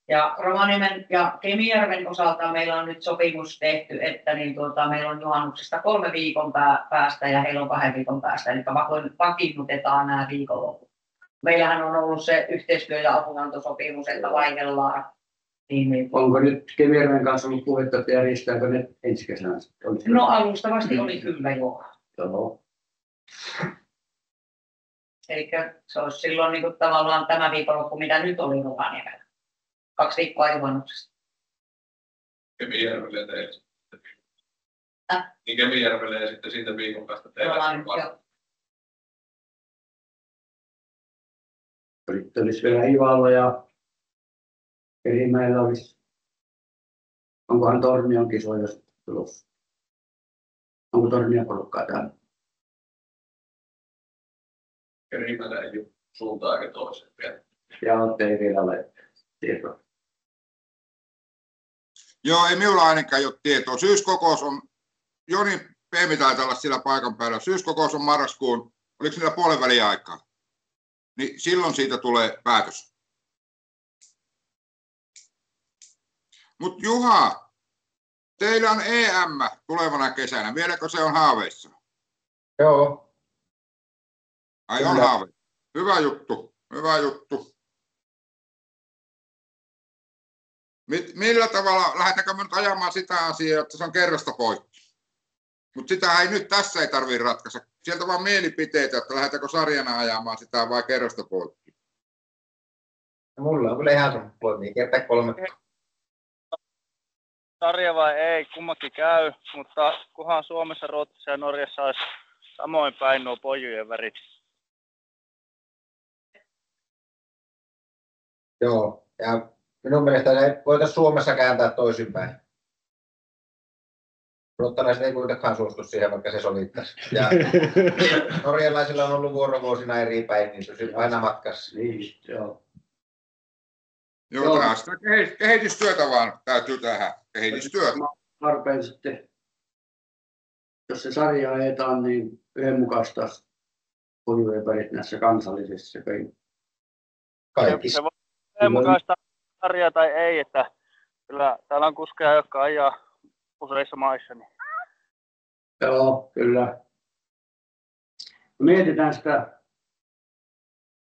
Ja Rovaniemen ja Kemijärven osalta meillä on nyt sopimus tehty, että meillä on juhannuksesta 3 viikon päästä ja heillä on 2 viikon päästä, eli vakiinnutetaan nämä viikonloput. Meillähän on ollut se yhteistyö- ja apuantosopimus, että vaihdellaan. Niin. Onko nyt Kemijärven kanssa ollut puhetta, että järjestääkö ne ensi kesänä? No alustavasti oli kyllä joo. Joo. Eli se olisi silloin niin kuin tavallaan tämä viikonloppu, mitä nyt oli Rovaniemellä. 2 viikkoa juhannuksesta. Kemijärvelle teille. Niin Kemijärvelle ja sitten siitä viikon päästä teille. Sitten olisi vielä Ivalla ja Kerimäellä olisi. Onkohan Tornion kisoja tulossa? Onko Tornion porukkaa täällä? Kerimäellä ei ole suuntaan eikä toiseen vielä. Ja ei vielä ole tietoa. Joo, ei minulla ainakaan ole tietoa. Syyskokous on, Joni Peemi taitaa olla siellä paikan päällä. Syyskokous on marraskuun, oliko niillä puolen välin aikaa? Niin silloin siitä tulee päätös. Mutta Juha, teillä on EM tulevana kesänä. Vieläkö se on haaveissa? Joo. Ai on haave. Hyvä juttu, hyvä juttu. Millä tavalla, lähdetäänkö me nyt ajamaan sitä asiaa, että se on kerrasta poikki? Mutta sitä ei nyt tässä ei tarvitse ratkaista. Sieltä vaan mielipiteitä, että lähdetäänkö sarjana ajamaan sitä vai kerrasta poikki. Mulla on kyllä ihan poimia, kertaa 3. Sarja vai ei, kummakin käy, mutta kunhan Suomessa, Ruotsissa ja Norjassa olisi samoin päin nuo pojujen värit. Joo, ja minun mielestä se voitaisiin Suomessa kääntää toisinpäin. Ruottalaiset ei kuitenkaan suostu siihen, vaikka se sovittaisi. Ja norjalaisilla on ollut vuorovuosina eri päin, niin pysyy aina matkassa. Niin, joo. Joo, tämä sitä kehitystyötä vaan täytyy tehdä. Kehitystyötä. Tarpeen sitten, jos se sarja ajetaan, niin yhdenmukaista pojujen värit näissä kansallisissa kaikissa. Se voi yhdenmukaista sarjaa tai ei, että kyllä täällä on kuskeja, jotka ajaa useissa maissa. Niin. Joo, kyllä. Mietitään sitä.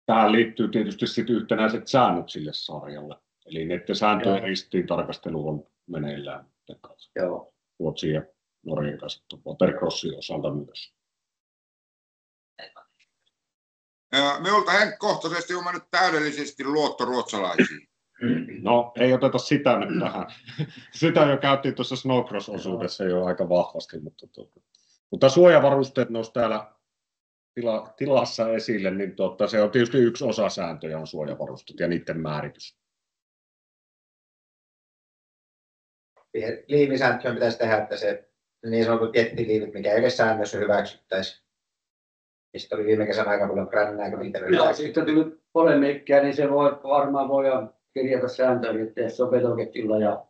Tähän liittyy tietysti sitten yhtenäiset säännöt sille sarjalle. Eli näiden sääntöjen ristiin tarkastelu on meneillään. Joo. Ruotsin ja Norjan kanssa watercrossin osalta myös. Minulta henkkohtaisesti on mennyt täydellisesti luotto ruotsalaisiin. No, ei oteta sitä nyt tähän. Sitä jo käytiin tuossa snowcross-osuudessa jo aika vahvasti, mutta suojavarusteet nousi täällä tilassa esille, niin se on tietysti yksi osa sääntöjä on suojavarusteet ja niiden määritys. Liivisääntöön pitäisi tehdä, että se niin sanotut jettiliivit, mikä ei ole säännössä hyväksyttäisi. Mistä oli viime kesänä aika paljon prännääkö niitä. Joo, sitten tuli polemiikkia, niin se varmaan voidaan kirjata sääntöön, että se on vetoketjulla. Ja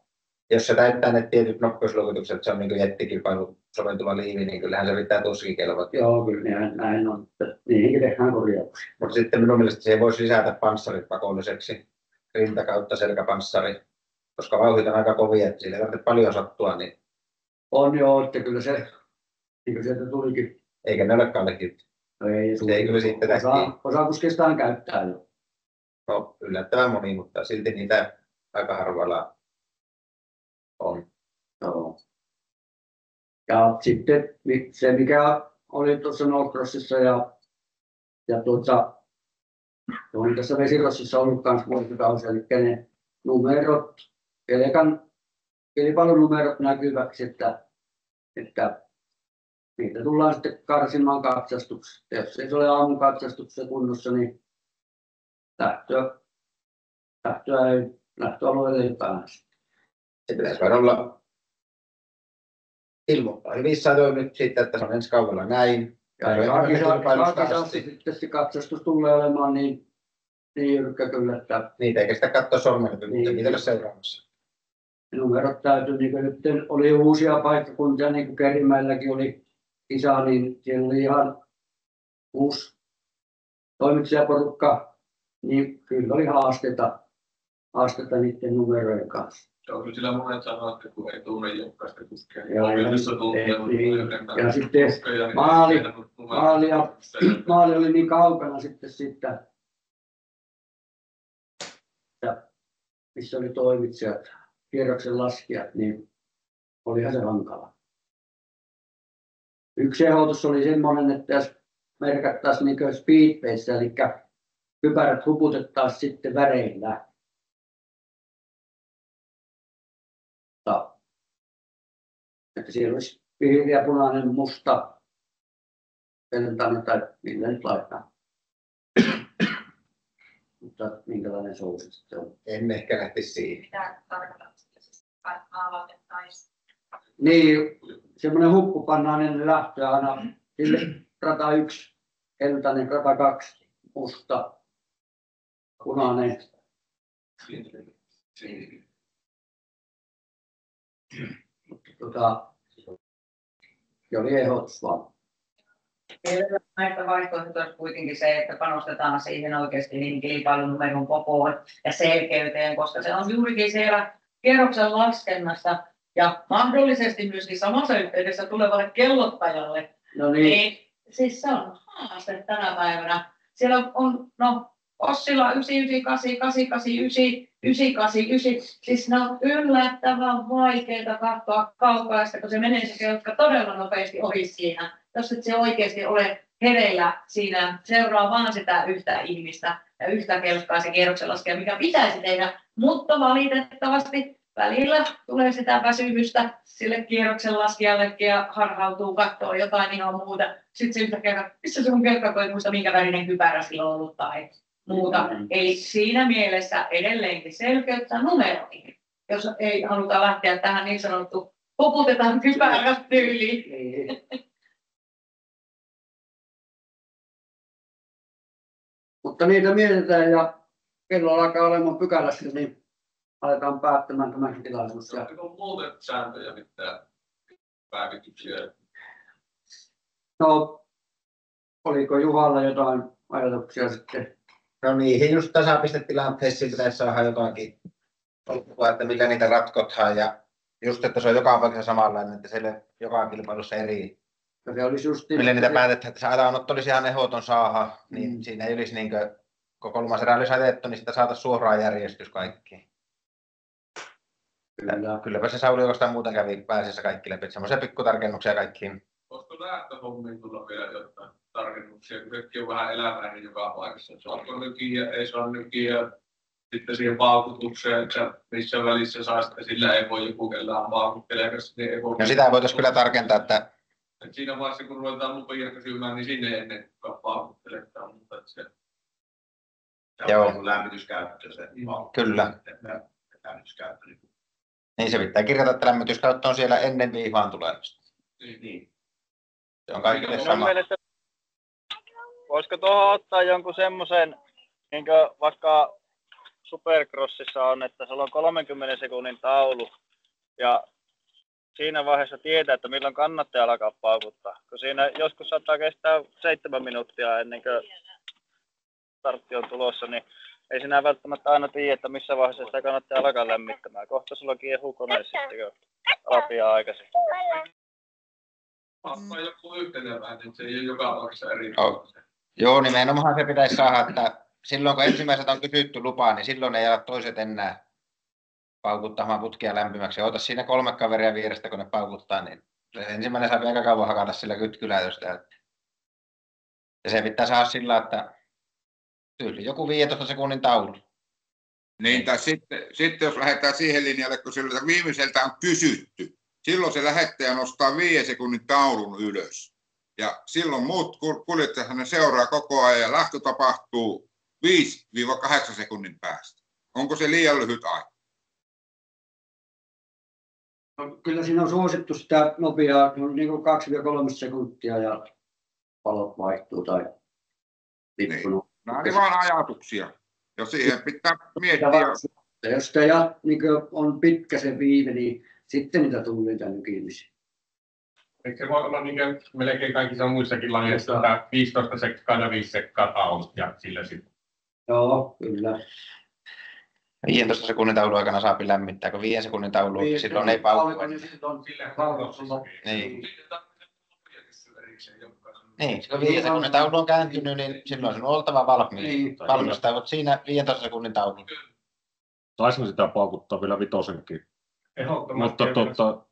jos se täyttää ne tietyt noppeusluokitukset, että se on niin jettikilpailu soveltuva liivi, niin kyllähän se pitää tuskin kelvata. Joo, kyllä näin on. Niihinkin tehdään korjauksia. Mutta sitten minun mielestä se voisi lisätä panssarit pakolliseksi, rinta kautta selkäpanssari, koska vauhdit on aika kovia, että sillä ei tarvitse paljon sattua. Niin on joo, että kyllä se, niin kuin sieltä tulikin. Eikä ne olekaan lehti. No ei kyllä sitten osa kuskistaan käyttää jo. No, yllättävän moni, mutta silti niitä aika harvalla on. Joo. Ja sitten se, mikä oli tuossa Norcrossissa ja on tässä Vesirossissa ollut myös vuosikausia, eli ne numerot, kilpailunumerot näkyväksi, että niitä tullaan sitten karsimaan katsastuksessa. Jos ei se ole aamukatsastuksessa kunnossa, niin lähtöalueelle ei pääse. Se pitäisi vain olla ilmoittaa hyvissä nyt sitten, että se on ensi kaudella näin. Ja sitten se katsastus tulee olemaan niin jyrkkä kyllä, että niitä eikä sitä katsoa sormella, niin niitä ole seuraamassa. Numerot täytyy, niin kuin nyt oli uusia paikkakuntia, niin kuin Kerimäelläkin oli kisa, niin siellä oli ihan uusi toimitsijaporukka, niin kyllä oli haasteita niiden numeroiden kanssa. Se on kyllä sillä monet sanoo, että kun ei tunne jokaista kuskia, niin ja sitten maali oli niin kaukana sitten siitä, missä oli toimitsijat, kierroksen laskijat, niin olihan se hankala. Yksi ehdotus oli semmoinen, että jos merkattaisiin niin speedpace, eli kypärät huputettaisiin sitten väreillä. Että siellä olisi vihreä, punainen, musta, keltainen tai millä nyt laittaa. Mutta minkälainen sousi sitten on? En ehkä lähtisi siihen. Mitä tarkoittaa, että aloitettaisiin? Niin, semmoinen huppu pannaan ennen lähtöä aina sille rata 1, keltainen, rata 2, musta, punainen. Se oli ehdotus vaan. Näistä vaihtoehtoja on kuitenkin se, että panostetaan siihen oikeasti niin kilpailunumeron kokoon ja selkeyteen, koska se on juurikin siellä kierroksen laskennassa ja mahdollisesti myöskin samassa yhteydessä tulevalle kellottajalle. No niin. Siis se on haaste tänä päivänä. Siellä on Ossilla 998, 889, 989. Siis ne on yllättävän vaikeita katsoa kaukaista, kun se menee se jotka todella nopeasti ohi siinä. Jos et se oikeasti ole hereillä siinä, seuraa vaan sitä yhtä ihmistä ja yhtä kelkkaa se kierroksen laskea, mikä pitäisi tehdä. Mutta valitettavasti välillä tulee sitä väsymystä sille kierroksen laskijallekin ja harhautuu katsoa jotain ihan muuta. Sitten se yhtäkkiä, missä se on kelkka, kun ei muista minkä värinen kypärä sillä on ollut tai muuta. Eli siinä mielessä edelleenkin selkeyttä numeroihin, jos ei haluta lähteä tähän niin sanottu poputetaan kypärät tyyliin. Mutta niitä mietitään ja kello alkaa olemaan pykälässä, niin aletaan päättämään tämäkin tilaisuus. Onko muuten sääntöjä mitään päivityksiä? No, oliko Juhalla jotain ajatuksia sitten? No niihin just tasapistetilanteisiin pitäisi saada jotakin, että millä niitä ratkotaan ja just, että se on joka paikassa samanlainen, että siellä joka kilpailussa eri. No se olisi just millä niitä päätetään, että se ajanotto olisi ihan ehdoton saada, niin siinä ei olisi niinkö, kun kolmas erä olisi ajettu, niin sitä saataisiin suoraan järjestys kaikkiin. Kylläpä se Sauli oikeastaan muuten kävi pääsessä kaikki läpi, semmoisia pikkutarkennuksia kaikkiin. Olisiko lähtöhommiin tulla vielä jotain tarkennuksia, kun sekin on vähän eläväinen joka paikassa. Saako nykiä, ei saa nykiä, sitten siihen paukutukseen, että missä välissä saa sitä, sillä ei voi joku kellään paukuttelekas. Niin ei voi... No sitä voitaisiin kyllä tarkentaa, että siinä vaiheessa, kun ruvetaan lupia kysymään, niin sinne ennen kukaan paukuttelekaan. Mutta se on lämmityskäyttö se. Kyllä. Lämmityskäyttö. Niin se pitää kirjata, että lämmityskäyttö on siellä ennen viivaan tulemista. Niin. Se on kaikille sama. Mielestä, voisiko tuohon ottaa jonkun semmoisen, niin kuin vaikka Supercrossissa on, että se on 30 sekunnin taulu ja siinä vaiheessa tietää, että milloin kannattaa alkaa paukuttaa. Kun siinä joskus saattaa kestää 7 minuuttia ennen kuin startti on tulossa, niin ei sinä välttämättä aina tiedä, että missä vaiheessa sitä kannattaa alkaa lämmittämään. Kohta sulla kiehuu kone sitten, kun alapia aikaisin. Vaikka joku yhtenevää, niin se ei ole joka paikassa eri. Joo, nimenomaan se pitäisi saada, että silloin kun ensimmäiset on kysytty lupaa, niin silloin ei ala toiset enää paukuttamaan putkia lämpimäksi. Ota siinä 3 kaveria vierestä, kun ne paukuttaa, niin ensimmäinen saa aika kauan hakata sillä kytkyläytöstä. Ja se pitää saada sillä, että tyyli joku 15 sekunnin taulu. Niin, tai sitten jos lähdetään siihen linjalle, kun siltä viimeiseltä on kysytty, silloin se lähettäjä nostaa 5 sekunnin taulun ylös. Ja silloin muut kuljettajat ne seuraa koko ajan ja lähtö tapahtuu 5-8 sekunnin päästä. Onko se liian lyhyt aika? No, kyllä siinä on suosittu sitä nopeaa, niin kuin 2-3 sekuntia ja valot vaihtuu tai tippunut. Niin. Nämä on vaan ajatuksia. Ja siihen pitää miettiä. Ja jos sitä niin on pitkä se viive, niin sitten niitä tulee niitä nykimisiä. Eikö se voi olla niin melkein kaikissa muissakin lajeissa, että 15 sekkaa ja 5 sekkaa taulu ja sillä sitten? Joo, kyllä. 15 sekunnin taulun aikana saa lämmittää, kun 5 sekunnin taulu silloin ei paukkuva. Niin. Niin, kun 5 sekunnin taulu on kääntynyt, niin silloin on oltava valmistautunut siinä 15 sekunnin taulun. Saisimme sitä paukuttaa vielä 5:nkin. Ehdottomasti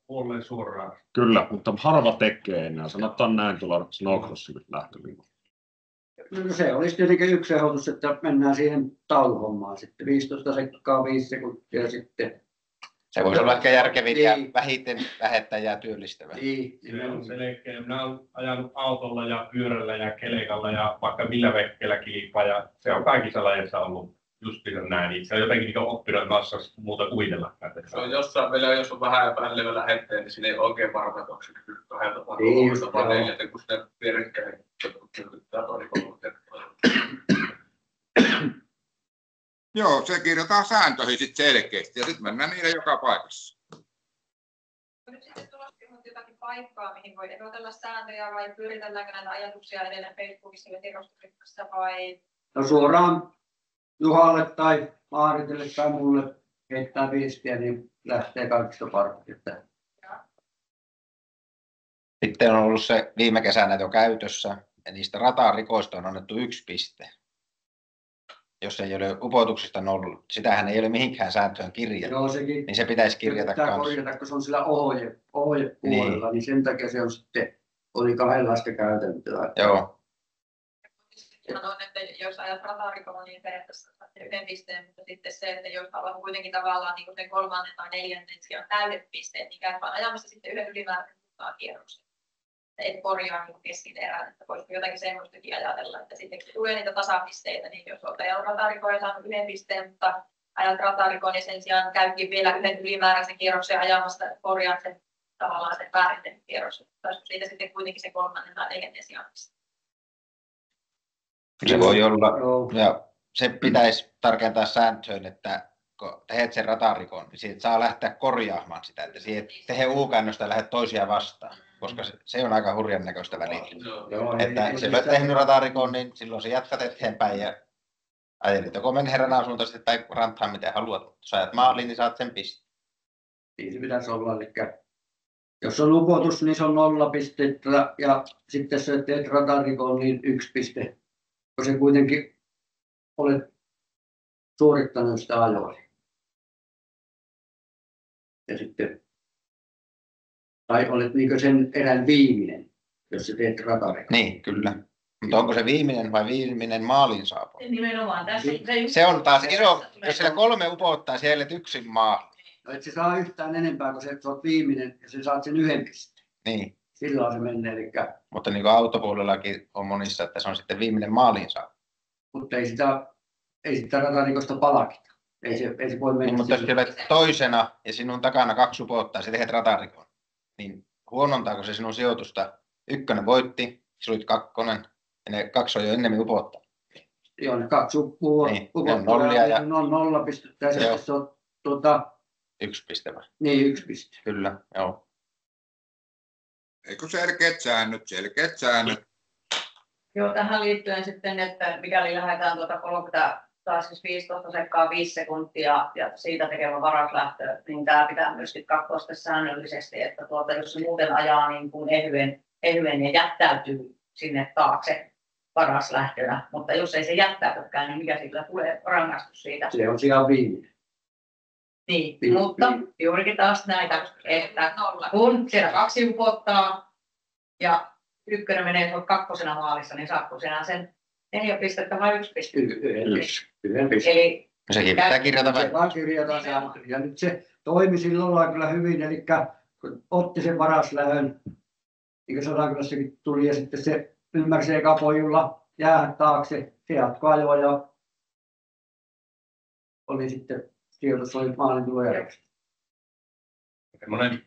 puolelle suoraan. Kyllä, mutta harva tekee enää. Sanotaan näin tuolla snowcrossin lähtöviivalla. No se olisi tietenkin yksi ehdotus, että mennään siihen tauluhommaan sitten. 15 sekkaa, 5 sekuntia sitten. Se voisi olla ehkä järkevin ja Niin. vähiten lähettäjää työllistävä. Niin, Se on selkeä. Minä olen ajanut autolla ja pyörällä ja kelekalla ja vaikka millä vehkeellä kilpaa ja se on kaikissa lajeissa ollut justiinsa näin. Niin se on jotenkin niin oppinut kanssa muuta kuvitella. Se on jossain vielä, jos on vähän epäilevä lähetteen, niin siinä ei oikein varma, että onko se kyllä 2 Niin, tapaa 4, kun sitä vierekkäin tämä toinen kolme. Joo, se kirjataan sääntöihin sitten selkeästi ja sitten mennään niille joka paikassa. Nyt sitten tuloskin jotakin paikkaa, mihin voi erotella sääntöjä vai pyöritelläänkö näitä ajatuksia edelleen Facebookissa ja tiedostoryhmässä vai? No suoraan Juhalle tai Maaritille tai mulle heittää viestiä, niin lähtee kaikista parhaat. Sitten on ollut se viime kesänä jo käytössä ja niistä ratarikoista on annettu 1 piste. Jos ei ole upotuksista 0, sitähän ei ole mihinkään sääntöön kirjattu, Joo, sekin niin se pitäisi kirjata pitää kanssa. korjata, kun se on sillä ohjepuolella, niin sen takia se on sitten, oli kahdenlaista käytäntöä. Joo. Ihan on, että jos ajat ratarikolla, niin periaatteessa saat 1 pisteen, mutta sitten se, että jos haluat kuitenkin tavallaan niin sen 3. tai 4, niin siellä on täydet pisteet, niin käyt vaan ajamassa sitten 1 ylimääräisen kierroksen. Et korjaa niin keskenerään, että voisiko jotakin semmoistakin ajatella, että sitten kun tulee niitä tasapisteitä, niin jos olet ajanut ratarikoon ja saanut 1 pisteen, mutta ajat ratarikoon, niin sen sijaan käykin vielä 1 ylimääräisen kierroksen ajamasta, että korjaat sen tavallaan sen väärin kierroksen. Taisiko siitä sitten kuitenkin se 3. tai 4. sijaan. Se voi olla, ja se pitäisi tarkentaa sääntöön, että kun teet sen ratarikon, niin siitä saa lähteä korjaamaan sitä, että siihen tehdä U-käännöstä ja lähdet toisia vastaan, koska se on aika hurjan näköistä välillä. Että se olet tehnyt ratarikon, niin silloin se jatkat eteenpäin ja ajelit joko mennä ranasuuntaisesti tai rantaan miten haluat. Jos ajat maaliin, niin saat sen pisteen. Niin se pitäisi olla, eli jos on upotus, niin se on 0 pistettä ja sitten jos teet ratarikon, niin 1 piste, kun se kuitenkin olet suorittanut sitä ajoa. Ja sitten, tai olet niin sen erän viimeinen, jos sä teet ratarikon. Niin, kyllä. Mutta onko se viimeinen vai viimeinen maalin saapu? Nimenomaan tässä. Se on taas iso, jos siellä 3 upottaa, siellä et yksin maaliin. No et se saa yhtään enempää, kun sä oot viimeinen ja sä saat sen 1 pisteen. Niin. Silloin se menee, eli... Mutta niin kuin autopuolellakin on monissa, että se on sitten viimeinen maaliin saapu. Mutta ei sitä ratarikosta palakita. Ei se voi mennä. Niin, mutta jos olet toisena ja sinun takana 2 upottaa, sä teet ratarikon, niin huonontaako se sinun sijoitusta? 1 voitti, sinä olit 2 ja ne 2 on jo ennemmin upottaa. Joo, ne 2 upottaa. Niin, ne on nollia ja... Ne on 0 pistettä ja sitten se on 1 piste vai? Niin, 1 piste. Kyllä, joo. Eikö selkeät säännöt? Joo, tähän liittyen sitten, että mikäli lähdetään 30 taas siis 15 sekkaa 5 sekuntia ja siitä tekevä varaslähtö, niin tämä pitää myöskin katsoa säännöllisesti, että jos se muuten ajaa niin kuin ehyen ja jättäytyy sinne taakse varaslähtönä, mutta jos ei se jättäytykään, niin mikä sillä tulee rangaistus siitä? Se on siellä viimeinen. Niin, mutta juurikin taas näitä, että kun siellä 2 upottaa ja 1 menee 2 maalissa, niin saatko sinä sen 4 pistettä vai 1 pistettä? 1 pistettä. Eli sekin pitää kirjata se vaan kirjataan sääntöön. Ja nyt se toimi silloin kyllä hyvin, eli kun otti sen varaslähön, niin kuin Sodankylässäkin tuli, ja sitten se ymmärsi eka pojulla jäädä taakse, se jatkoi ajoa ja oli sitten sijoitus oli maalin tulojärjestelmä. Semmoinen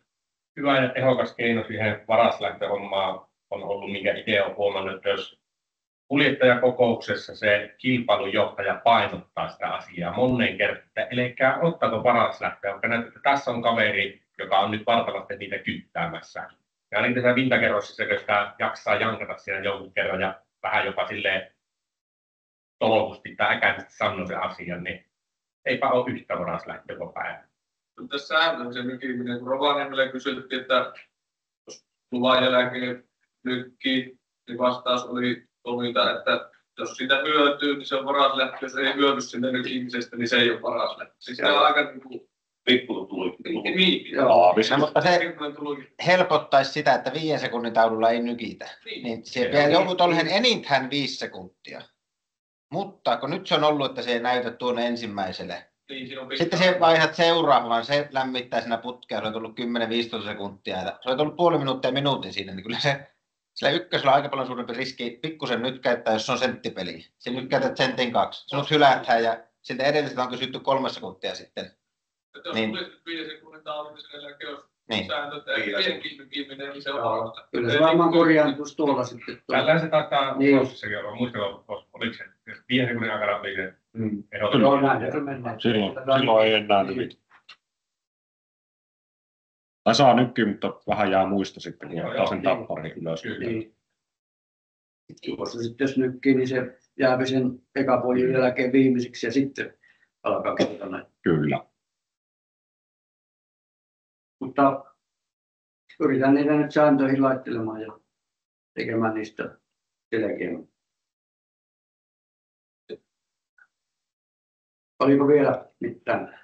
hyvä ja tehokas keino siihen varaslähtöhommaan on ollut, minkä itse olen huomannut, että jos kuljettajakokouksessa se kilpailujohtaja painottaa sitä asiaa monen kertaan, että älkää ottako varaslähtöä, koska näet, että tässä on kaveri, joka on nyt vartavasti niitä kyttäämässä. Ja ainakin tässä Vintakerrossissa, kun sitä jaksaa jankata siinä jonkun kerran ja vähän jopa silleen tolkusti tai äkäisesti sanoo sen asian, niin eipä ole yhtä varaslähtöä koko päivä. Tässä sääntöisen nykiminen, kun Rovaniemelle kysyttiin, että jos luvan jälkeen nykkii, niin vastaus oli Tomilta, että jos sitä hyötyy, niin se on paras lähtö. Jos ei hyödy sinne nykimisestä, niin se ei ole paras lähtö. Siis se on aika Pikku tuli. No, mutta se helpottaisi sitä, että 5 sekunnin taululla ei nykitä. Niin se joudut olemaan enintään 5 sekuntia. Mutta kun nyt se on ollut, että se ei näytä tuonne ensimmäiselle. Sitten se vaihdat seuraavaan, se lämmittää siinä putkea, se on tullut 10-15 sekuntia. Ja se on tullut puoli minuuttia minuutin siinä, niin kyllä se sillä ykkösellä on aika paljon suurempi riski pikkusen nytkäyttää, jos se on senttipeli. Se nytkäytät sentin 2. Sinut hylätään ja siltä edelliseltä on kysytty 3 sekuntia sitten. Jos niin. tulisi 5 sekunnin taulu, niin sen jälkeen jos niin. sääntö, että ei kiinni, niin se on varmasti. Kyllä se varmaan korjaantuisi tuolla sitten. Tällä se taitaa Ruotsissakin olla. Muistelu, oliko se 5 sekunnin aikana oli se ehdoton. Joo, näin se mennään. Silloin ei enää nykitä. Tai saa nykkiä, mutta vähän jää muista sitten, kun ottaa sen tapparin ylös. Niin. Sitten jos nykkii, niin se jää sen ekapoilin jälkeen viimeisiksi ja sitten alkaa kertana. Kyllä. Mutta yritän niitä nyt sääntöihin laittelemaan ja tekemään niistä selkeämmin. Oliko vielä mitään?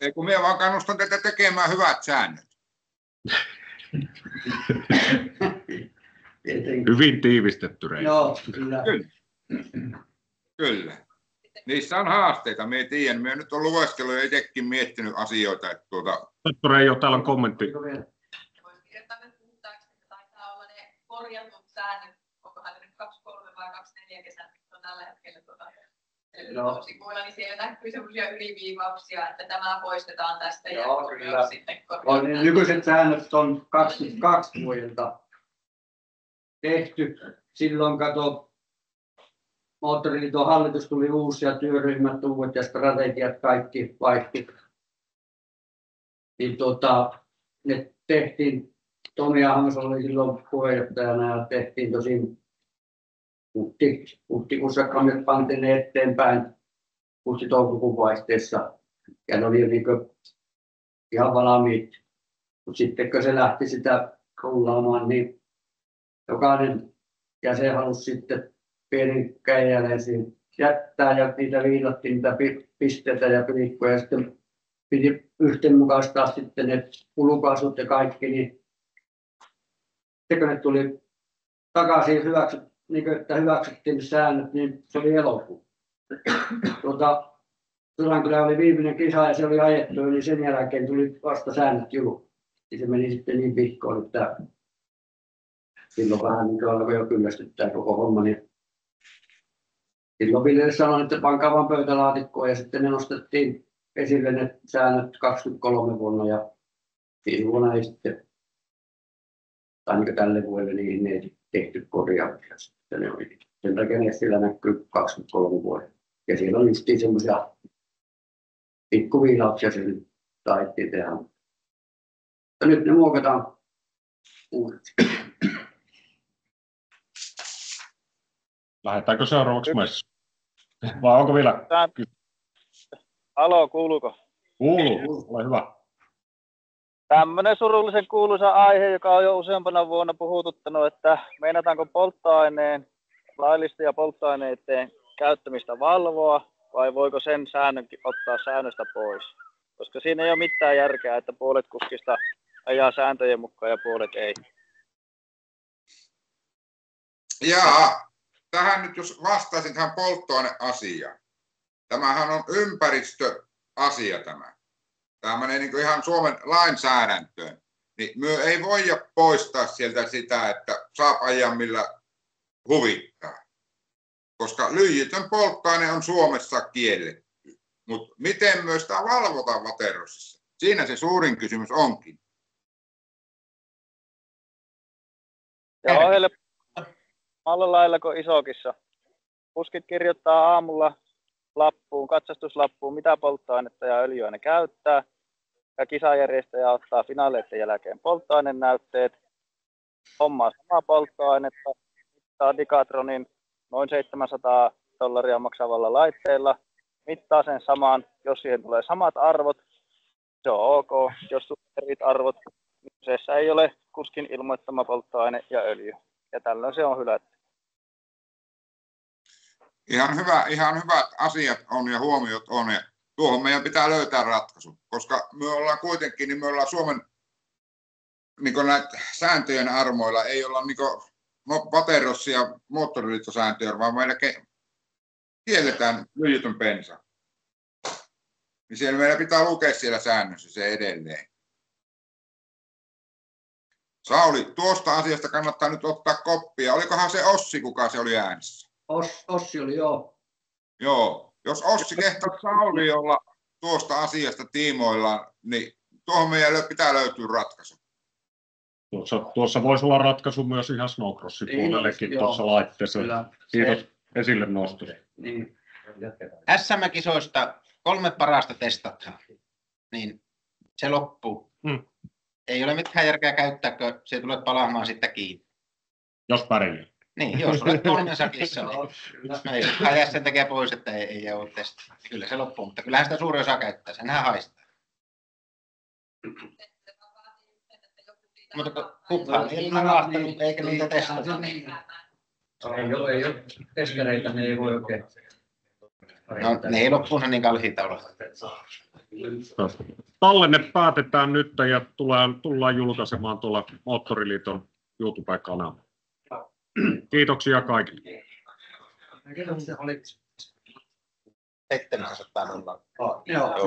Ei kun minä vaan kannustan tätä tekemään hyvät säännöt. Hyvin tiivistetty reissu. Joo, kyllä. Kyllä. Niissä on haasteita, me ei tiedä. Me nyt on lueskellut ja itsekin miettinyt asioita. Että Reijo, täällä on kommentti. Voisi kirjoittaa nyt puhtaaksi, että taitaa olla ne korjatut säännöt. Onkohan ne nyt 23 vai 24 kesänä on tällä hetkellä sivuilla, niin siellä näkyy semmoisia yliviivauksia, että tämä poistetaan tästä ja sitten korjataan. Nykyiset säännöt on 22 vuodelta tehty. Silloin Moottoriliiton hallitus tuli uusia työryhmät, uudet ja strategiat kaikki vaihtui. Niin ne tehtiin, Tomi Ahmas oli silloin puheenjohtajana ja tehtiin tosin huhtikuussa pantiin ne eteenpäin huhti-toukokuun vaihteessa ja ne oli ihan valmiit. Mutta sitten kun se lähti sitä rullaamaan, niin jokainen jäsen halusi sitten pienen kädenjäljen jättää ja niitä viilattiin niitä pisteitä ja pilikkoja ja sitten piti yhtenmukaistaa sitten ne kulukaasut ja kaikki, niin sitten kun ne tuli takaisin että hyväksyttiin säännöt, niin se oli elokuu. Sodankylä oli viimeinen kisa ja se oli ajettu, niin sen jälkeen tuli vasta säännöt julki. Se meni sitten niin vihkoon, että silloin vähän niin alkoi jo kyllästyttää koko homma. Niin silloin Ville sanoi, että pankaa vaan pöytälaatikkoon ja sitten ne nostettiin esille ne säännöt 23 vuonna ja siinä vuonna ei sitten, tai niin tälle vuodelle, niin ne ei tehty korjauksia. Ne oli. Sen takia ne siellä näkyy 23 vuoden. Ja siellä on justiin semmoisia pikkuviilauksia sen taittiin tehdä. Ja nyt ne muokataan uudeksi. Lähdetäänkö seuraavaksi messuun? Vai onko vielä? Alo, kuuluuko? Kuuluu, ole hyvä. Tämmöinen surullisen kuuluisa aihe, joka on jo useampana vuonna puhututtanut, että meinataanko polttoaineen laillista ja polttoaineiden käyttämistä valvoa, vai voiko sen säännönkin ottaa säännöstä pois? Koska siinä ei ole mitään järkeä, että puolet kuskista ajaa sääntöjen mukaan ja puolet ei. Jaa, tähän nyt jos vastaisin tähän polttoaineasiaan. Tämähän on ympäristöasia tämä. Tämä menee niin kuin ihan Suomen lainsäädäntöön. Niin me ei voida poistaa sieltä sitä, että saa ajaa millä huvittaa. Koska lyijytön polttoaine on Suomessa kielletty. Mutta miten myös tämä valvotaan Waterosissa? Siinä se suurin kysymys onkin. Ja on heille samalla lailla kuin Isokissa. Kuskit kirjoittaa aamulla katsastuslappuun, mitä polttoainetta ja öljyä ne käyttää. Ja kisajärjestäjä ottaa finaaleiden jälkeen polttoainenäytteet. Hommaa samaa polttoainetta, mittaa Decatronin noin $700 maksavalla laitteella. Mittaa sen samaan, jos siihen tulee samat arvot, se on ok. Jos tulee arvot, niin kyseessä ei ole kuskin ilmoittama polttoaine ja öljy. Ja tällöin se on hylätty. Ihan hyvät asiat on ja huomiot on. Ja tuohon meidän pitää löytää ratkaisu, koska me ollaan kuitenkin, niin me ollaan Suomen niin näitä sääntöjen armoilla, ei olla niin Waterossi ja moottoriliittosääntöjä, vaan meillä kielletään lyijytön bensa. Niin siellä meillä pitää lukea siellä säännössä se edelleen. Sauli, tuosta asiasta kannattaa nyt ottaa koppia. Olikohan se Ossi, kuka se oli äänessä? Ossi oli joo. Joo. Jos Ossi kehtaa Sauli olla tuosta asiasta tiimoillaan, niin tuohon meidän pitää löytyä ratkaisu. Tuossa voisi olla ratkaisu myös ihan snowcrossin puolellekin tuossa laitteessa. Kiitos esille nostosta. Niin. SM-kisoista 3 parasta testataan, niin se loppuu. Ei ole mitään järkeä käyttää, kun se tulee palaamaan sitten kiinni. Jos pärjää. Niin, jos olet 3 sakissa, niin ei jää sen takia pois, että ei ole testiä. Kyllä se loppuu, mutta kyllähän sitä suuri osa käyttää, senhän haistaa. Mutta kukaan ei ole raahtanut eikä niitä testata. Ei ole testareita, ne ei voi oikein. No, ne ei loppuunsa niin kalliita ole. Tallenne päätetään nyt ja tullaan julkaisemaan tuolla Moottoriliiton YouTube-kanavalla. Kiitoksia kaikille. Kiitoksia. 700 000. Joo.